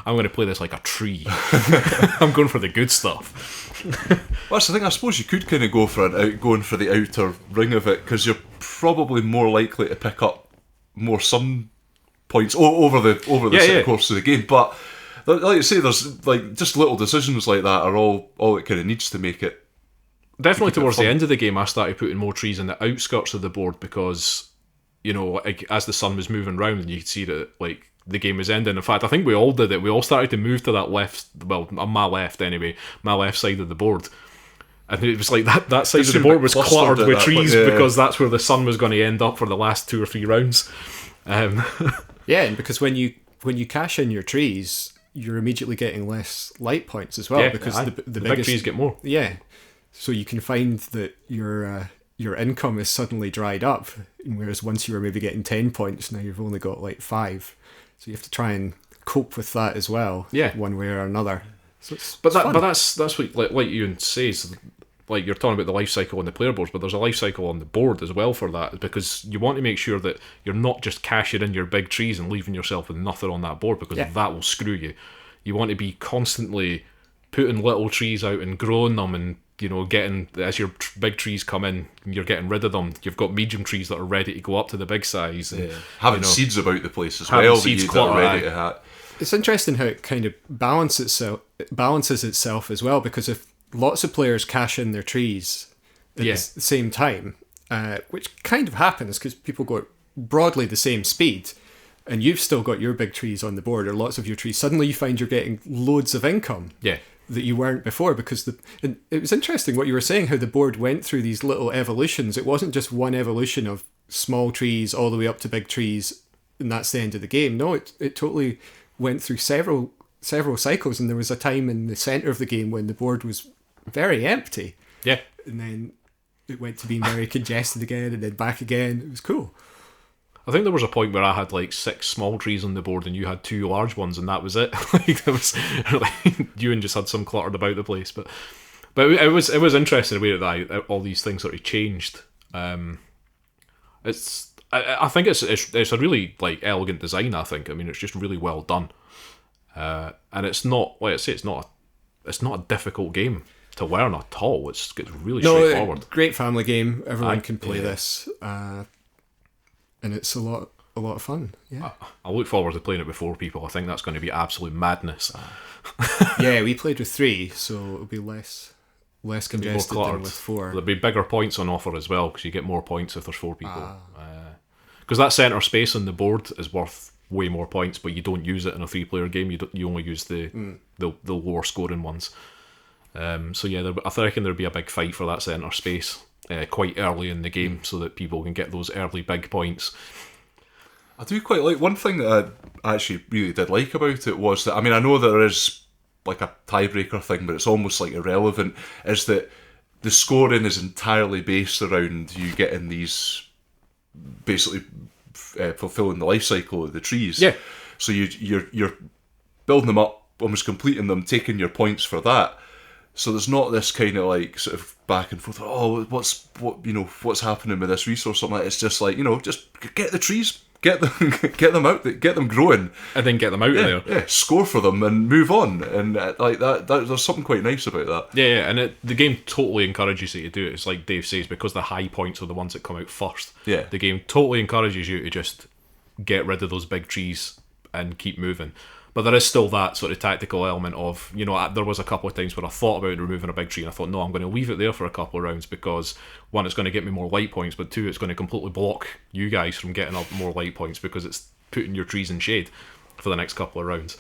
I'm going to play this like a tree. I'm going for the good stuff. Well, that's the thing. I suppose you could kind of go for going for the outer ring of it, because you're probably more likely to pick up more sun points over the course of the game. But like you say, there's like just little decisions like that are all it kind of needs to make it. Definitely towards the end of the game, I started putting more trees in the outskirts of the board because, as the sun was moving round, and you could see that like the game was ending. In fact, I think we all did it. We all started to move to that left, well, on my left anyway, my left side of the board. And it was like that side of the board was cluttered with trees because that's where the sun was going to end up for the last 2 or 3 rounds. Yeah, and because when you cash in your trees, you're immediately getting less light points as well, because the big trees get more. Yeah, so you can find that your income is suddenly dried up, whereas once you were maybe getting 10 points, now you've only got like 5. So you have to try and cope with that as well, one way or another. So but that's what like Euan says, like you're talking about the life cycle on the player boards, but there's a life cycle on the board as well for that, because you want to make sure that you're not just cashing in your big trees and leaving yourself with nothing on that board, because that will screw you. You want to be constantly putting little trees out and growing them, and getting, as your big trees come in, you're getting rid of them. You've got medium trees that are ready to go up to the big size, and having seeds about the place as well. Seeds ready to have. It's interesting how it kind of balances itself as well, because if lots of players cash in their trees at the same time, which kind of happens because people go at broadly the same speed, and you've still got your big trees on the board, or lots of your trees, suddenly you find you're getting loads of income. Yeah. That you weren't before, because and it was interesting what you were saying, how the board went through these little evolutions. It wasn't just one evolution of small trees all the way up to big trees, and that's the end of the game. No, it totally went through several cycles, and there was a time in the centre of the game when the board was very empty. Yeah. And then it went to being very congested again, and then back again. It was cool. I think there was a point where I had like 6 small trees on the board and you had 2 large ones, and that was it. Like there was, like, Euan just had some cluttered about the place, but it was interesting the way that all these things sort of changed. I think it's a really like elegant design. I think. I mean, it's just really well done, and it's not, like I say, it's not a difficult game to learn at all. It's really straightforward. Great family game. Everyone can play this. And it's a lot of fun. Yeah, I look forward to playing it with 4 people. I think that's going to be absolute madness. Yeah, we played with 3, so it'll be less congested than with 4. There'll be bigger points on offer as well, because you get more points if there's 4 people. Because that centre space on the board is worth way more points, but you don't use it in a 3-player game. You only use the lower scoring ones. So yeah, I reckon there'll be a big fight for that centre space. Quite early in the game, so that people can get those early big points. I do quite like, one thing that I actually really did like about it was that, I mean, I know there is like a tiebreaker thing, but it's almost like irrelevant, is that the scoring is entirely based around you getting these, basically fulfilling the life cycle of the trees. Yeah. So you're building them up, almost completing them, taking your points for that. So there's not this kind of like sort of back and forth. Oh, what's happening with this resource? Something like that. It's just like, just get the trees, get them out, get them growing, and then get them out of there. Yeah, score for them and move on. And like that, there's something quite nice about that. Yeah, and the game totally encourages you to do it. It's like Dave says, because the high points are the ones that come out first. Yeah, the game totally encourages you to just get rid of those big trees and keep moving. But there is still that sort of tactical element of, there was a couple of times where I thought about removing a big tree and I thought, no, I'm going to leave it there for a couple of rounds, because 1, it's going to get me more light points, but 2, it's going to completely block you guys from getting up more light points, because it's putting your trees in shade for the next couple of rounds.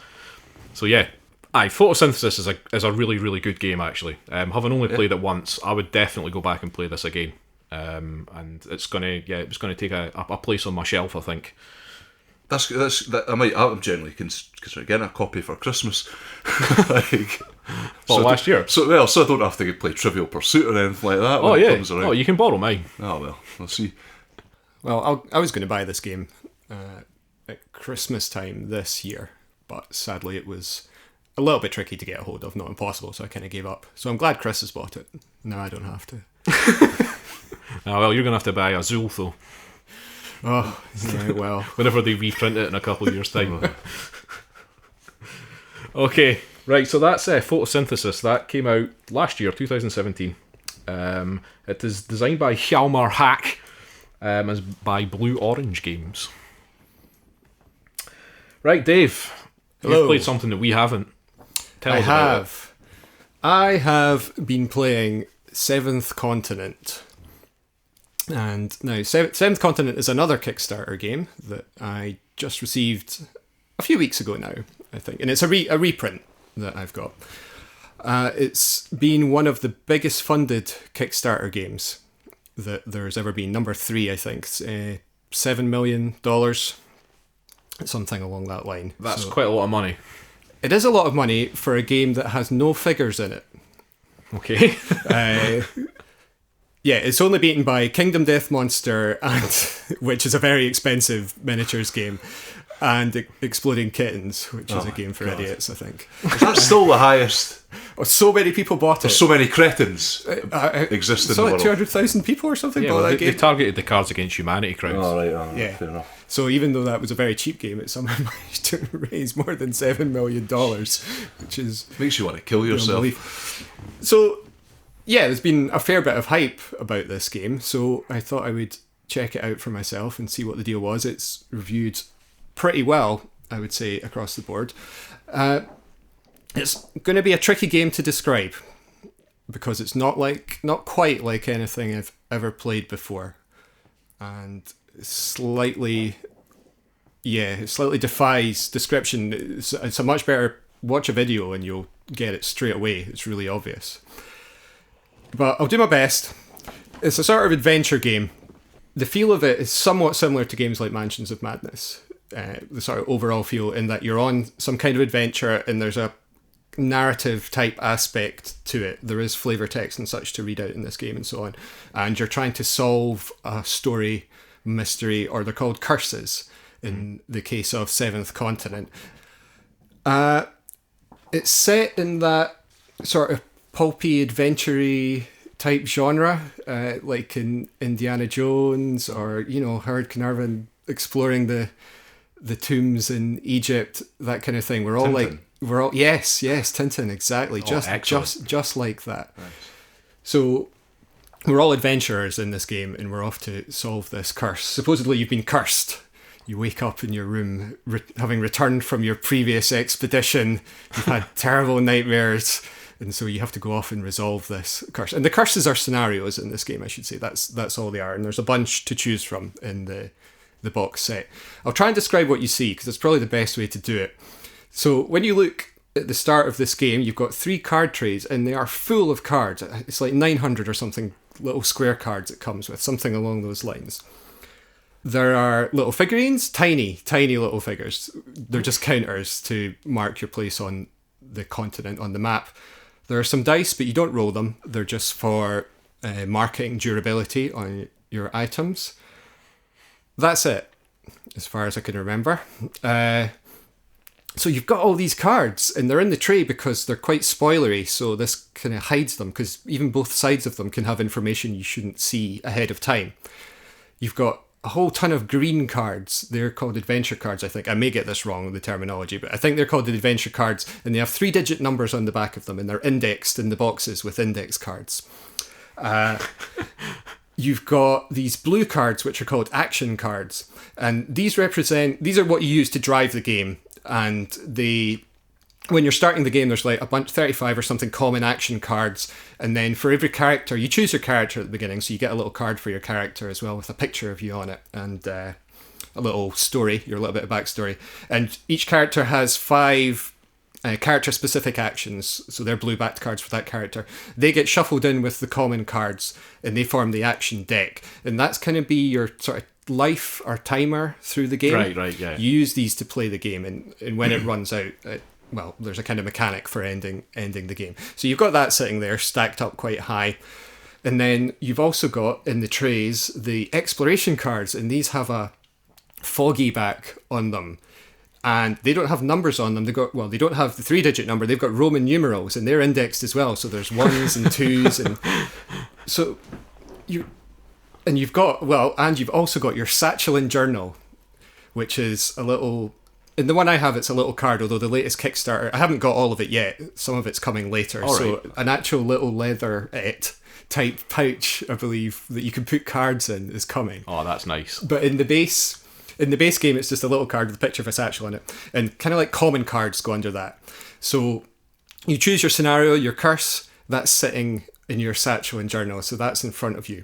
So yeah, Photosynthesis is a really, really good game, actually. Having only played it once, I would definitely go back and play this again. And it's going to take a place on my shelf, I think. I'm generally considering getting a copy for Christmas. Last year? So I don't have to play Trivial Pursuit or anything like that. Oh yeah. It comes around. Oh, you can borrow mine. Oh well, we'll see. Well, I was going to buy this game at Christmas time this year, but sadly it was a little bit tricky to get a hold of, not impossible, so I kind of gave up. So I'm glad Chris has bought it. Now I don't have to. Oh well, you're going to have to buy Azul though. Oh, yeah, well. Whenever they reprint it in a couple of years' time. Okay, right, so that's Photosynthesis. That came out last year, 2017. It is designed by Hjalmar Hack, as by Blue Orange Games. Right, Dave. Hello. You've played something that we haven't. Tell us about it. I have been playing Seventh Continent. And now, Seventh Continent is another Kickstarter game that I just received a few weeks ago now, I think. And it's a reprint that I've got. It's been one of the biggest funded Kickstarter games that there's ever been. Number 3, I think. $7 million. Something along that line. That's quite a lot of money. It is a lot of money for a game that has no figures in it. Okay. Yeah, it's only beaten by Kingdom Death Monster, which is a very expensive miniatures game, and Exploding Kittens, which is a game for idiots, I think. Is that still the highest? Oh, so many people bought it. So many cretins exist in the world. 200,000 people or something bought that game. They targeted the Cards Against Humanity crowd. Oh, right, yeah. Fair enough. So even though that was a very cheap game, it somehow managed to raise more than $7 million, which is... Makes you want to kill yourself. So... yeah, there's been a fair bit of hype about this game, so I thought I would check it out for myself and see what the deal was. It's reviewed pretty well, I would say, across the board. It's going to be a tricky game to describe, because it's not quite like anything I've ever played before, and slightly it slightly defies description. It's a much better watch a video and you'll get it straight away. It's really obvious. But I'll do my best. It's a sort of adventure game. The feel of it is somewhat similar to games like Mansions of Madness. The sort of overall feel in that you're on some kind of adventure and there's a narrative type aspect to it. There is flavor text and such to read out in this game and so on. And you're trying to solve a story mystery, or they're called curses in the case of Seventh Continent. It's set in that sort of pulpy, adventure-y type genre, like in Indiana Jones or, Howard Carnarvon exploring the tombs in Egypt, that kind of thing. We're all Tintin. Yes, Tintin, exactly. Just like that. Nice. So we're all adventurers in this game and we're off to solve this curse. Supposedly you've been cursed. You wake up in your room having returned from your previous expedition. You've had terrible nightmares. And so you have to go off and resolve this curse. And the curses are scenarios in this game, I should say. That's all they are. And there's a bunch to choose from in the box set. I'll try and describe what you see, because it's probably the best way to do it. So when you look at the start of this game, you've got 3 card trays, and they are full of cards. It's like 900 or something little square cards it comes with, something along those lines. There are little figurines, tiny little figures. They're just counters to mark your place on the continent on the map. There are some dice, but you don't roll them. They're just for marking durability on your items. That's it, as far as I can remember. So you've got all these cards, and they're in the tray because they're quite spoilery, so this kind of hides them, because even both sides of them can have information you shouldn't see ahead of time. You've got a whole ton of green cards. They're called adventure cards, I think. I may get this wrong with the terminology, but I think they're called the adventure cards, and they have 3-digit numbers on the back of them, and they're indexed in the boxes with index cards. You've got these blue cards, which are called action cards, and these are what you use to drive the game. And when you're starting the game, there's like a bunch, 35 or something common action cards, and then for every character, you choose your character at the beginning, so you get a little card for your character as well with a picture of you on it, and a little story, your little bit of backstory. And each character has 5 character-specific actions, so they're blue-backed cards for that character. They get shuffled in with the common cards, and they form the action deck. And that's kind of be your sort of life or timer through the game. Right, yeah. You use these to play the game, and when it runs out, there's a kind of mechanic for ending the game. So you've got that sitting there, stacked up quite high. And then you've also got, in the trays, the exploration cards, and these have a foggy back on them. And they don't have numbers on them. They don't have the 3-digit number. They've got Roman numerals, and they're indexed as well. So there's 1s and 2s, and so you've also got your satchel and journal, which is a little. In the one I have, it's a little card. Although the latest Kickstarter, I haven't got all of it yet. Some of it's coming later. All so right. an actual little leather type pouch, I believe, that you can put cards in is coming. Oh, that's nice. But in the base game, it's just a little card with a picture of a satchel in it. And kind of like common cards go under that. So you choose your scenario, your curse, that's sitting in your satchel and journal. So that's in front of you.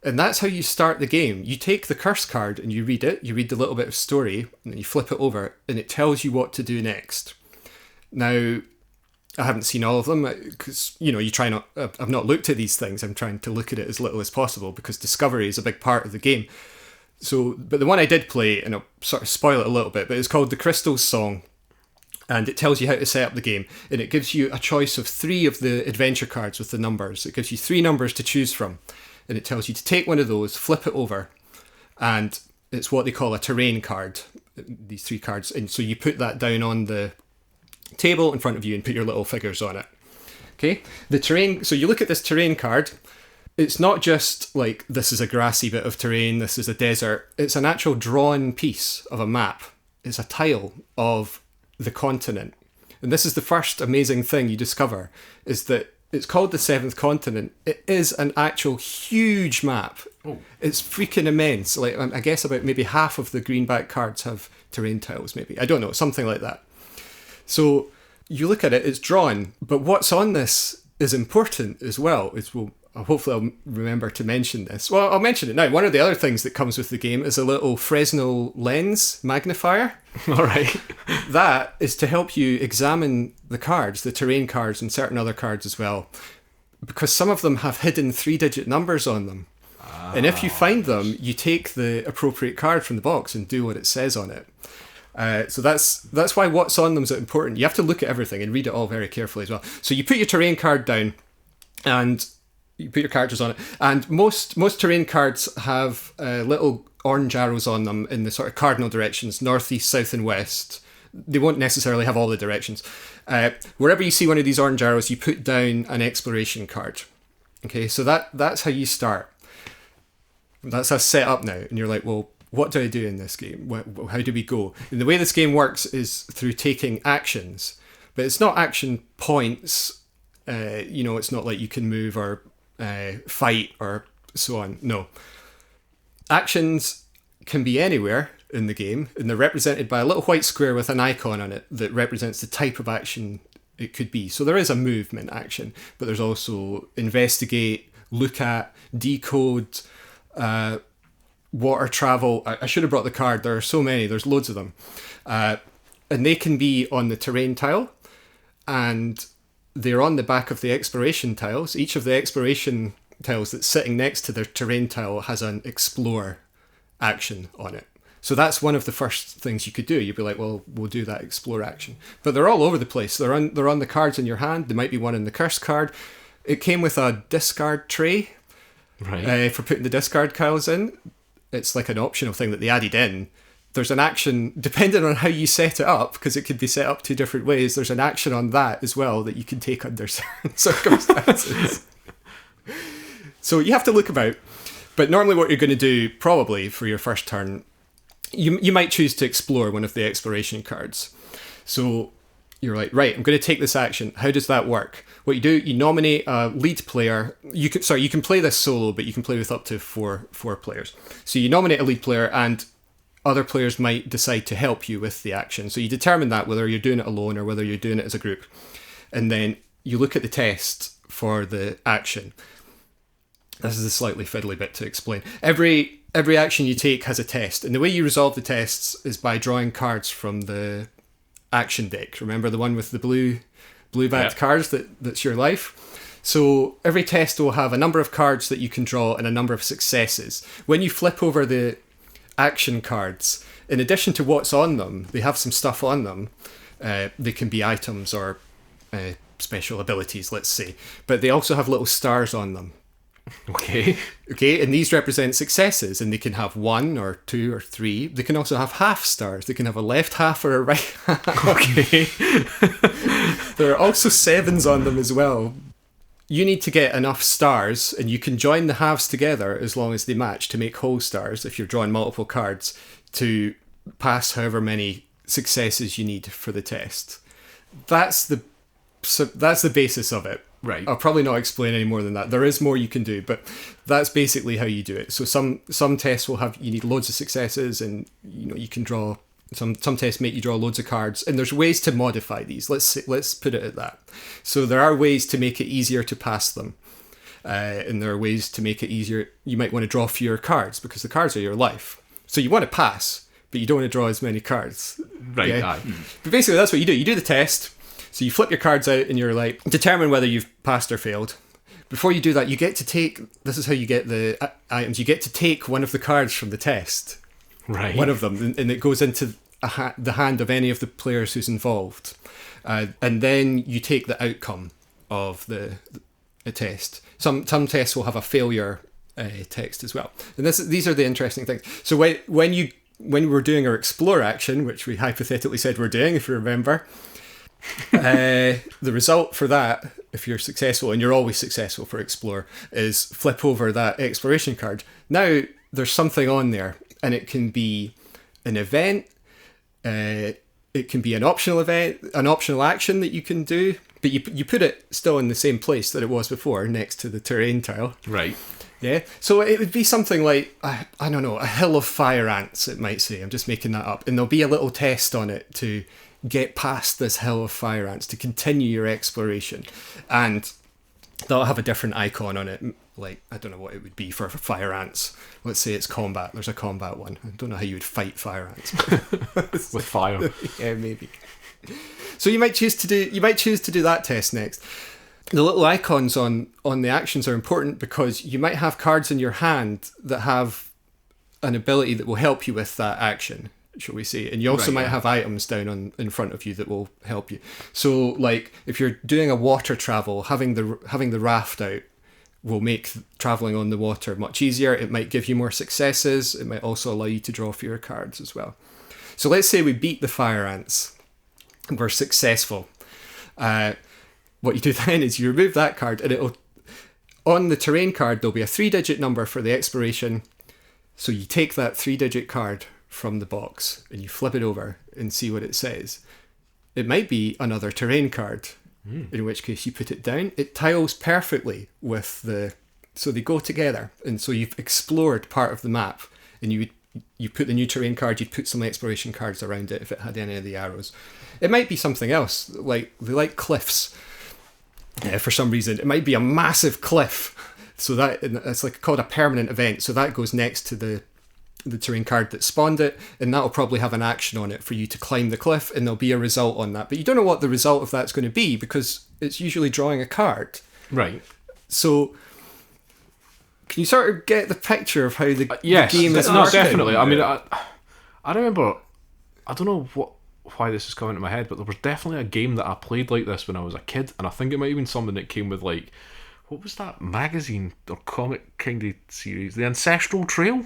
And that's how you start the game. You take the curse card and you read it. You read the little bit of story, and then you flip it over, and it tells you what to do next. Now, I haven't seen all of them because, I've not looked at these things. I'm trying to look at it as little as possible because discovery is a big part of the game. So, but the one I did play, and I'll sort of spoil it a little bit, but it's called The Crystal's Song, and it tells you how to set up the game, and it gives you a choice of 3 of the adventure cards with the numbers. It gives you 3 numbers to choose from, and it tells you to take one of those, flip it over, and it's what they call a terrain card, these 3 cards, and so you put that down on the table in front of you and put your little figures on it. Okay, so you look at this terrain card. It's not just like, this is a grassy bit of terrain, this is a desert. It's an actual drawn piece of a map. It's a tile of the continent. And this is the first amazing thing you discover, is that it's called the Seventh Continent. It is an actual huge map. Oh. It's freaking immense. Like, I guess about maybe half of the greenback cards have terrain tiles, maybe. I don't know, something like that. So you look at it, it's drawn, but what's on this is important as well. hopefully I'll remember to mention this. Well, I'll mention it now. One of the other things that comes with the game is a little Fresnel lens magnifier. All right. That is to help you examine the cards, the terrain cards and certain other cards as well, because some of them have hidden 3-digit numbers on them. And if you find them, you take the appropriate card from the box and do what it says on it. So that's why what's on them is important. You have to look at everything and read it all very carefully as well. So you put your terrain card down and you put your characters on it. And most terrain cards have little orange arrows on them in the sort of cardinal directions, north, east, south and west. They won't necessarily have all the directions. Wherever you see one of these orange arrows, you put down an exploration card. Okay, so that's how you start. That's us set up now. And you're like, well, what do I do in this game? How do we go? And the way this game works is through taking actions. But it's not action points. It's not like you can move or fight or so on. No. Actions can be anywhere in the game, and they're represented by a little white square with an icon on it that represents the type of action it could be. So there is a movement action, but there's also investigate, look at, decode, water travel. I should have brought the card. There are so many. There's loads of them. And they can be on the terrain tile, and they're on the back of the exploration tiles. Each of the exploration tiles that's sitting next to the terrain tile has an explore action on it. So that's one of the first things you could do. You'd be like, well, we'll do that explore action. But they're all over the place. They're on the cards in your hand. There might be one in the curse card. It came with a discard tray, right, for putting the discard tiles in. It's like an optional thing that they added in. There's an action, depending on how you set it up, because it could be set up 2 different ways, there's an action on that as well that you can take under certain circumstances. So you have to look about. But normally what you're going to do, probably, for your first turn, you might choose to explore one of the exploration cards. So you're like, right, I'm going to take this action. How does that work? What you do, you nominate a lead player. You can play this solo, but you can play with up to four players. So you nominate a lead player, and other players might decide to help you with the action. So you determine that, whether you're doing it alone or whether you're doing it as a group. And then you look at the test for the action. This is a slightly fiddly bit to explain. Every action you take has a test, and the way you resolve the tests is by drawing cards from the action deck. Remember the one with the blue backed cards that's your life? So every test will have a number of cards that you can draw and a number of successes. When you flip over the action cards, in addition to what's on them, they have some stuff on them. They can be items or special abilities, let's say, but they also have little stars on them. Okay, and these represent successes, and they can have 1 or 2 or 3. They can also have half stars. They can have a left half or a right half. Okay. There are also 7s on them as well. You need to get enough stars, and you can join the halves together as long as they match to make whole stars if you're drawing multiple cards to pass however many successes you need for the test. That's the basis of it. Right. I'll probably not explain any more than that. There is more you can do, but that's basically how you do it. So some tests will have, you need loads of successes, and you can draw some tests make you draw loads of cards, and there's ways to modify these. Let's put it at that. So there are ways to make it easier to pass them, and there are ways to make it easier. You might want to draw fewer cards because the cards are your life. So you want to pass, but you don't want to draw as many cards. Right. Okay? Aye. But basically that's what you do. You do the test. So you flip your cards out and you're like, determine whether you've passed or failed. Before you do that, you get to take, this is how you get the items, you get to take one of the cards from the test. Right. One of them, and it goes into the hand of any of the players who's involved. And then you take the outcome of the test. Some tests will have a failure text as well. And these are the interesting things. So when we're doing our explore action, which we hypothetically said we're doing, if you remember, the result for that, if you're successful, and you're always successful for explore, is flip over that exploration card. Now there's something on there, and it can be an event, it can be an optional event, an optional action that you can do, but you put it still in the same place that it was before, next to the terrain tile. Right. Yeah, so it would be something like, I don't know, a hill of fire ants, it might say. I'm just making that up. And there'll be a little test on it to get past this hill of fire ants, to continue your exploration. And they'll have a different icon on it. like, I don't know what it would be for fire ants. Let's say it's combat. There's a combat one. I don't know how you would fight fire ants. With fire. Yeah, maybe. So you might choose to do that test next. The little icons on the actions are important because you might have cards in your hand that have an ability that will help you with that action, shall we say. And you also might have items down in front of you that will help you. So like if you're doing a water travel, having the raft out will make travelling on the water much easier. It might give you more successes. It might also allow you to draw fewer cards as well. So let's say we beat the fire ants and we're successful. What you do then is you remove that card, and it'll, on the terrain card, there'll be a 3-digit number for the expiration. So you take that 3-digit card from the box and you flip it over and see what it says. It might be another terrain card, in which case you put it down. It tiles perfectly with so they go together. And so you've explored part of the map, and you put the new terrain card, you'd put some exploration cards around it if it had any of the arrows. It might be something else, like they like cliffs. For some reason, it might be a massive cliff, so that it's like called a permanent event. So that goes next to the terrain card that spawned it, and that'll probably have an action on it for you to climb the cliff, and there'll be a result on that. But you don't know what the result of that's going to be because it's usually drawing a card. Right. So can you sort of get the picture of how the yes, game is no, working? definitely. I mean, I remember. I don't know why this is coming to my head, but there was definitely a game that I played like this when I was a kid, and I think it might have been something that came with, like, what was that magazine or comic kind of series? The Ancestral Trail?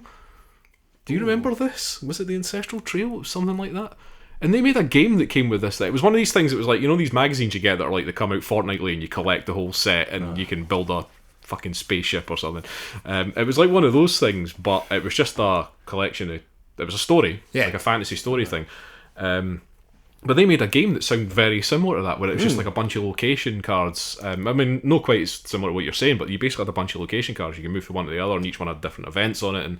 Do you remember this? Was it the Ancestral Trail? It was something like that. And they made a game that came with this. That it was one of these things that was like, you know, these magazines you get that are like, they come out fortnightly and you collect the whole set and you can build a fucking spaceship or something. It was like one of those things, but it was just a collection of, it was a story, like a fantasy story thing. But they made a game that sounded very similar to that, where it was just like a bunch of location cards. I mean, not quite as similar to what you're saying, but you basically had a bunch of location cards. You can move from one to the other, and each one had different events on it, and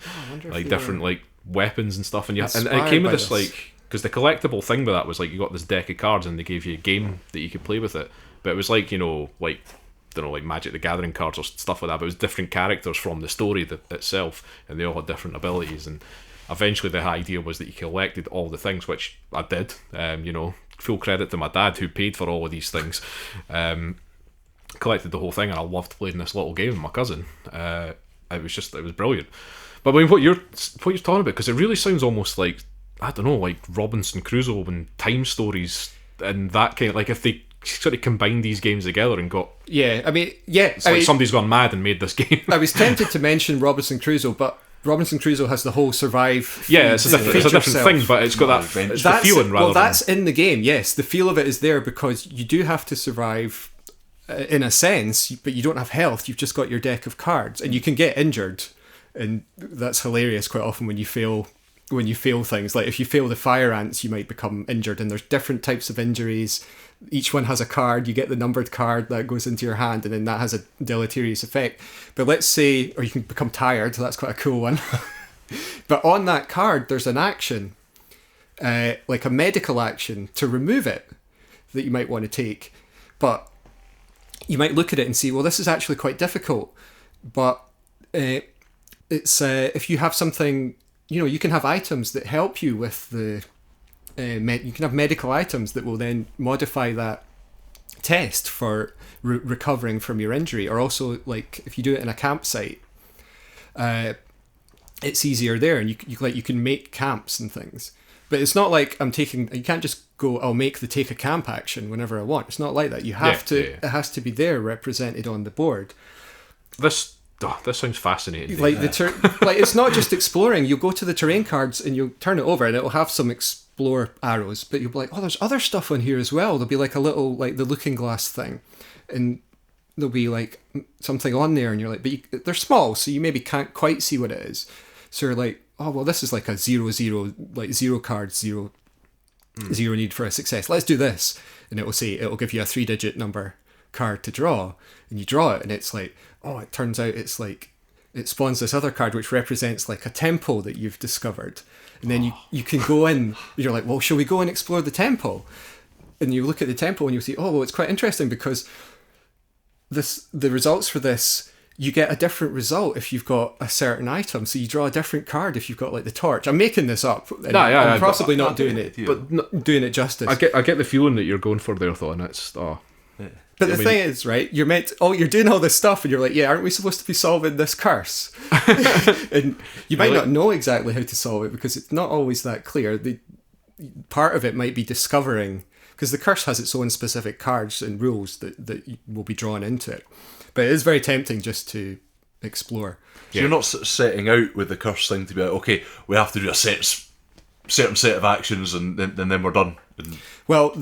like different like weapons and stuff. And it came with this like, because the collectible thing with that was like you got this deck of cards, and they gave you a game that you could play with it. But it was like, you know, like, I don't know, like Magic the Gathering cards or stuff like that. But it was different characters from the story itself, and they all had different abilities. And eventually the idea was that you collected all the things, which I did. You know, full credit to my dad who paid for all of these things. Collected the whole thing, and I loved playing this little game with my cousin. It was brilliant. But I mean, what you're talking about, because it really sounds almost like, I don't know, like Robinson Crusoe and time stories and that kind of, like if they sort of combined these games together and got... Yeah, I mean, yeah. It's like somebody's gone mad and made this game. I was tempted to mention Robinson Crusoe, but Robinson Crusoe has the whole survive. Yeah, it's a different thing, but it's got it's the feeling rather. Well, that's in the game. Yes, the feel of it is there because you do have to survive in a sense, but you don't have health. You've just got your deck of cards, and you can get injured, and that's hilarious quite often when you fail things. Like if you fail the fire ants, you might become injured, and there's different types of injuries. Each one has a card. You get the numbered card that goes into your hand, and then that has a deleterious effect. But let's say, or you can become tired. So that's quite a cool one. But on that card, there's an action, like a medical action to remove it that you might want to take. But you might look at it and see, well, this is actually quite difficult. But it's if you have something, you know, you can have items that help you with the. You can have medical items that will then modify that test for recovering from your injury. Or also, like if you do it in a campsite, it's easier there, and you can make camps and things. But it's not like you can't just go, I'll make the take a camp action whenever I want. It's not like that. You have to. Yeah. It has to be there, represented on the board. This sounds fascinating. Like like it's not just exploring. You'll go to the terrain cards and you'll turn it over, and it'll have some explore arrows. But you'll be like, oh, there's other stuff on here as well. There'll be like a little, like the looking glass thing, and there'll be like something on there, and you're like, but they're small, so you maybe can't quite see what it is. So you're like, oh well, this is like a 0-0, like 0 cards, 0 need for a success. Let's do this, and it'll give you a 3-digit number card to draw, and you draw it, and it's like, oh, it turns out it's like it spawns this other card which represents like a temple that you've discovered, and then you can go in. You're like, well, shall we go and explore the temple? And you look at the temple and you see, oh well, it's quite interesting because the results for this you get a different result if you've got a certain item. So you draw a different card if you've got like the torch. I'm making this up. And I'm possibly not doing it, but doing it justice. I get the feeling that you're going for there, though, and it's But the thing is, right, you're doing all this stuff and you're like, yeah, aren't we supposed to be solving this curse? And you might not know exactly how to solve it because it's not always that clear. Part of it might be discovering, because the curse has its own specific cards and rules that will be drawn into it. But it is very tempting just to explore. So you're not setting out with the curse thing to be like, okay, we have to do a certain set of actions and then we're done. Well,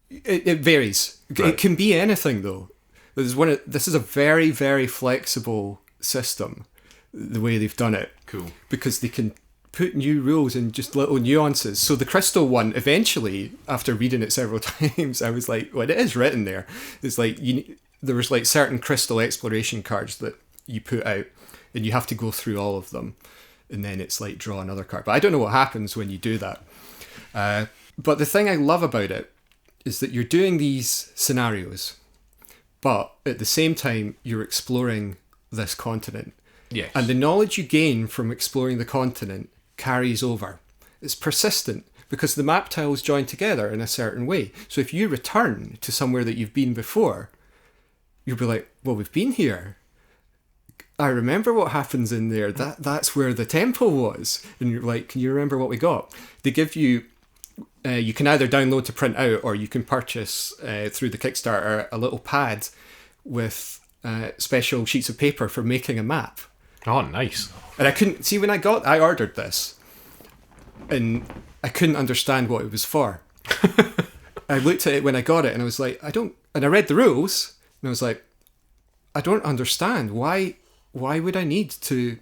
it varies. Right. It can be anything, though. This is a very, very flexible system, the way they've done it. Cool. Because they can put new rules and just little nuances. So the crystal one, eventually, after reading it several times, I was like, well, it is written there. It's like, there was like certain crystal exploration cards that you put out, and you have to go through all of them, and then it's like draw another card. But I don't know what happens when you do that. But the thing I love about it is that you're doing these scenarios, but at the same time, you're exploring this continent. Yes. And the knowledge you gain from exploring the continent carries over. It's persistent because the map tiles join together in a certain way. So if you return to somewhere that you've been before, you'll be like, well, we've been here. I remember what happens in there. That's where the temple was. And you're like, can you remember what we got? They give you, you can either download to print out, or you can purchase through the Kickstarter a little pad with special sheets of paper for making a map. Oh, nice. And I couldn't see when I ordered this, and I couldn't understand what it was for. I looked at it when I got it, and I was like, and I read the rules, and I was like, I don't understand. Why would I need to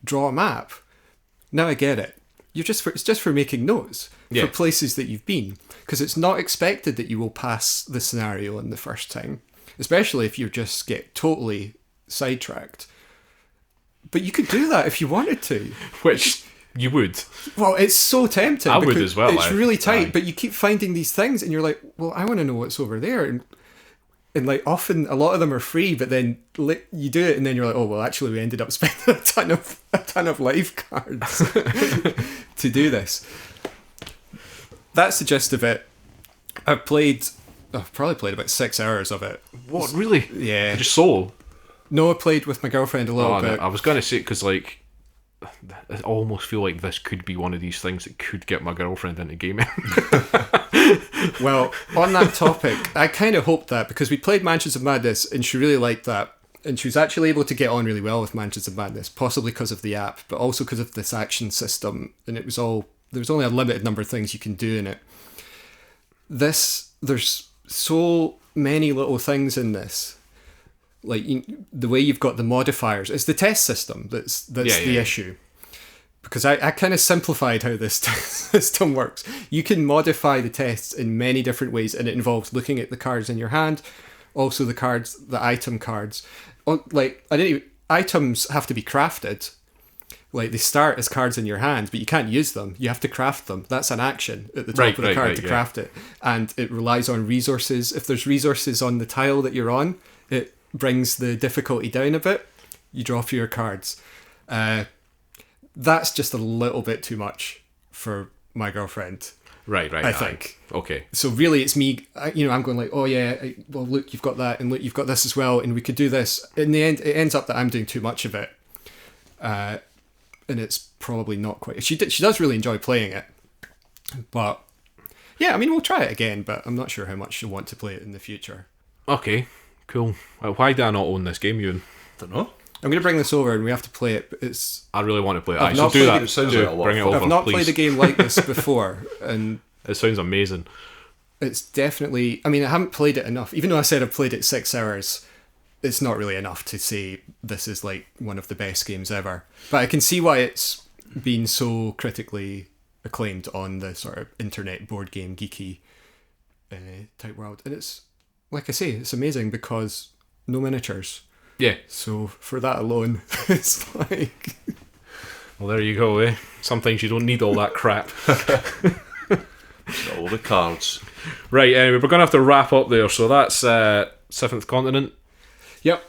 draw a map? Now I get it. It's just for making notes for places that you've been, because it's not expected that you will pass the scenario on the first time, especially if you just get totally sidetracked. But you could do that if you wanted to. Which you would. Well, it's so tempting. I would as well. It's really tight, but you keep finding these things and you're like, well, I want to know what's over there. And like often a lot of them are free, but then you do it and then you're like, oh, well, actually we ended up spending a ton of life cards to do this. That's the gist of it. I've probably played about 6 hours of it. What, really? Yeah. Just solo? No, I played with my girlfriend a little bit. No, I was going to say, because like, I almost feel like this could be one of these things that could get my girlfriend into gaming. Well, on that topic, I kind of hoped that, because we played Mansions of Madness and she really liked that. And she was actually able to get on really well with Mansions of Madness, possibly because of the app, but also because of this action system. And there was only a limited number of things you can do in it. There's so many little things in this. Like the way you've got the modifiers, it's the test system that's the issue. Because I kind of simplified how this system works. You can modify the tests in many different ways, and it involves looking at the cards in your hand, also the item cards. Items have to be crafted. Like they start as cards in your hand, but you can't use them. You have to craft them. That's an action at the top of the card to craft it, and it relies on resources. If there's resources on the tile that you're on, it brings the difficulty down a bit. You draw fewer cards. That's just a little bit too much for my girlfriend. Right. I think. Okay. So really, it's me. I'm going like, oh yeah, well look, you've got that, and look, you've got this as well, and we could do this. In the end, it ends up that I'm doing too much of it, and it's probably not quite. She does really enjoy playing it, but yeah, I mean, we'll try it again, but I'm not sure how much she'll want to play it in the future. Okay, cool. Why do I not own this game, Euan? Don't know. I'm going to bring this over and we have to play it. But I really want to play it. I've So not do played that. it. It sounds like a lot Bring it of fun. over, I've not please. played a game like this before, and It sounds amazing. it's definitely. I mean, I haven't played it enough. Even though I said I've played it 6 hours, it's not really enough to say this is like one of the best games ever. But I can see why it's been so critically acclaimed on the sort of internet board game geeky type world. And it's, like I say, it's amazing because no miniatures. Yeah. So for that alone, it's like... Well, there you go, eh? Sometimes you don't need all that crap. All the cards. Right, anyway, we're going to have to wrap up there. So that's Seventh Continent. Yep.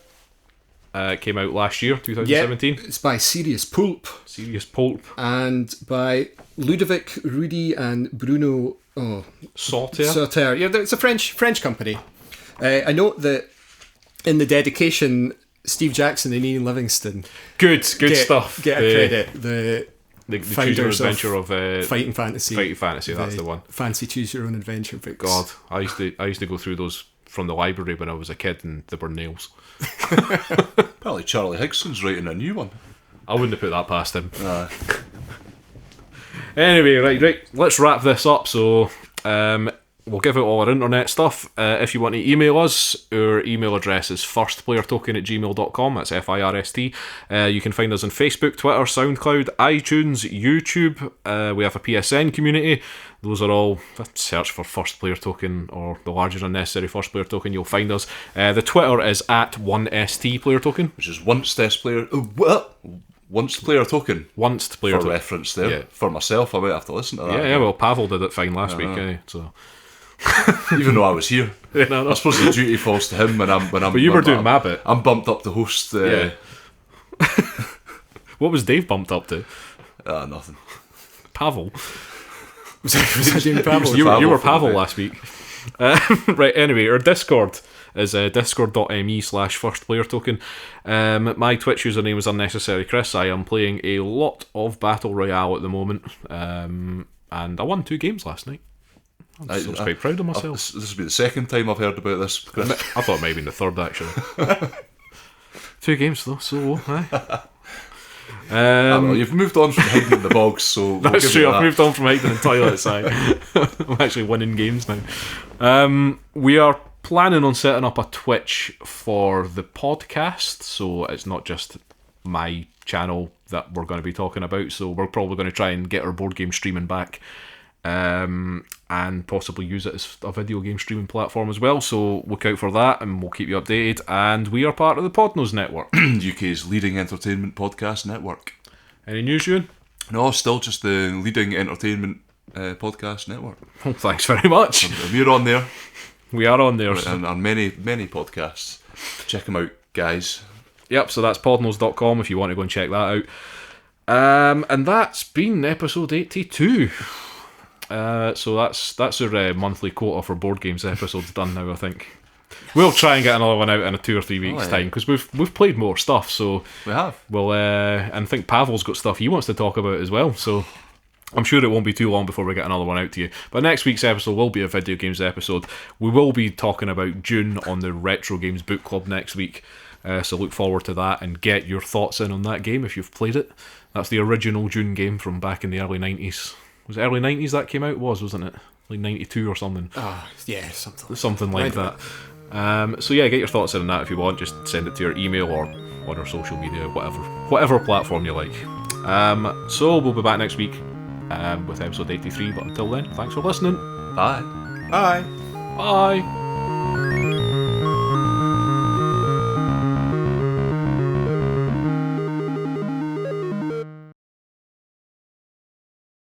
It came out last year, 2017. Yeah, it's by Serious Pulp. Serious Pulp. And by Ludovic, Rudy, and Bruno Sauter. Yeah, it's a French company. I note that in the dedication, Steve Jackson and Ian Livingston Good stuff. Get a credit. The Choose Your Adventure of Fighting Fantasy. Fighting Fantasy, that's the one. Fancy Choose Your Own Adventure books. God, I used to go through those from the library when I was a kid, and they were nails. Apparently Charlie Higson's writing a new one. I wouldn't have put that past him. Anyway, right, let's wrap this up. So, we'll give out all our internet stuff. If you want to email us, our email address is firstplayertoken@gmail.com. That's FIRST. You can find us on Facebook, Twitter, SoundCloud, iTunes, YouTube. We have a PSN community. Those are all, search for First Player Token or the larger unnecessary First Player Token, you'll find us. The Twitter is @1ST Player Token. Which is Once Player Token. Once Player For Token. reference there. Yeah. For myself, I might have to listen to that. Yeah, well, Pawel did it fine last week, so... Even though I was here. Yeah, no. I suppose the duty falls to him when I'm. But you were doing my bit. I'm bumped up to host. Yeah. What was Dave bumped up to? Nothing. Pawel. Was I doing Pawel? You were Pawel last week. Right, anyway, our Discord is discord.me/firstplayertoken. My Twitch username is Unnecessary Chris. I am playing a lot of Battle Royale at the moment. And I won 2 games last night. I was quite proud of myself. This will be the second time I've heard about this. I thought maybe the third, actually. 2 games, though, so... You've moved on from hiding in the bogs, so... That's true, I've moved on from hiding in toilets. I'm actually winning games now. We are planning on setting up a Twitch for the podcast, so it's not just my channel that we're going to be talking about, so we're probably going to try and get our board game streaming back. And possibly use it as a video game streaming platform as well, so look out for that and we'll keep you updated. And we are part of the Podnose Network, UK's leading entertainment podcast network. Any news, Euan? No, still just the leading entertainment podcast network. Oh, thanks very much. And we're on there. We are on there. And on many podcasts. Check them out, guys. Yep, so that's podnose.com if you want to go and check that out. And that's been episode 82. So that's our monthly quota for board games episodes done now, I think. We'll try and get another one out in a 2 or 3 weeks' time, because we've played more stuff, so we have. Well, and I think Pawel's got stuff he wants to talk about as well, so I'm sure it won't be too long before we get another one out to you. But next week's episode will be a video games episode. We will be talking about Dune on the Retro Games Book Club next week, so look forward to that and get your thoughts in on that game if you've played it. That's the original Dune game from back in the early 90s. Was it early 90s that came out? Wasn't it? Like 92 or something. Yeah, something like that. So yeah, get your thoughts in on that if you want. Just send it to your email or on our social media, whatever platform you like. So we'll be back next week with episode 83. But until then, thanks for listening. Bye. Bye. Bye.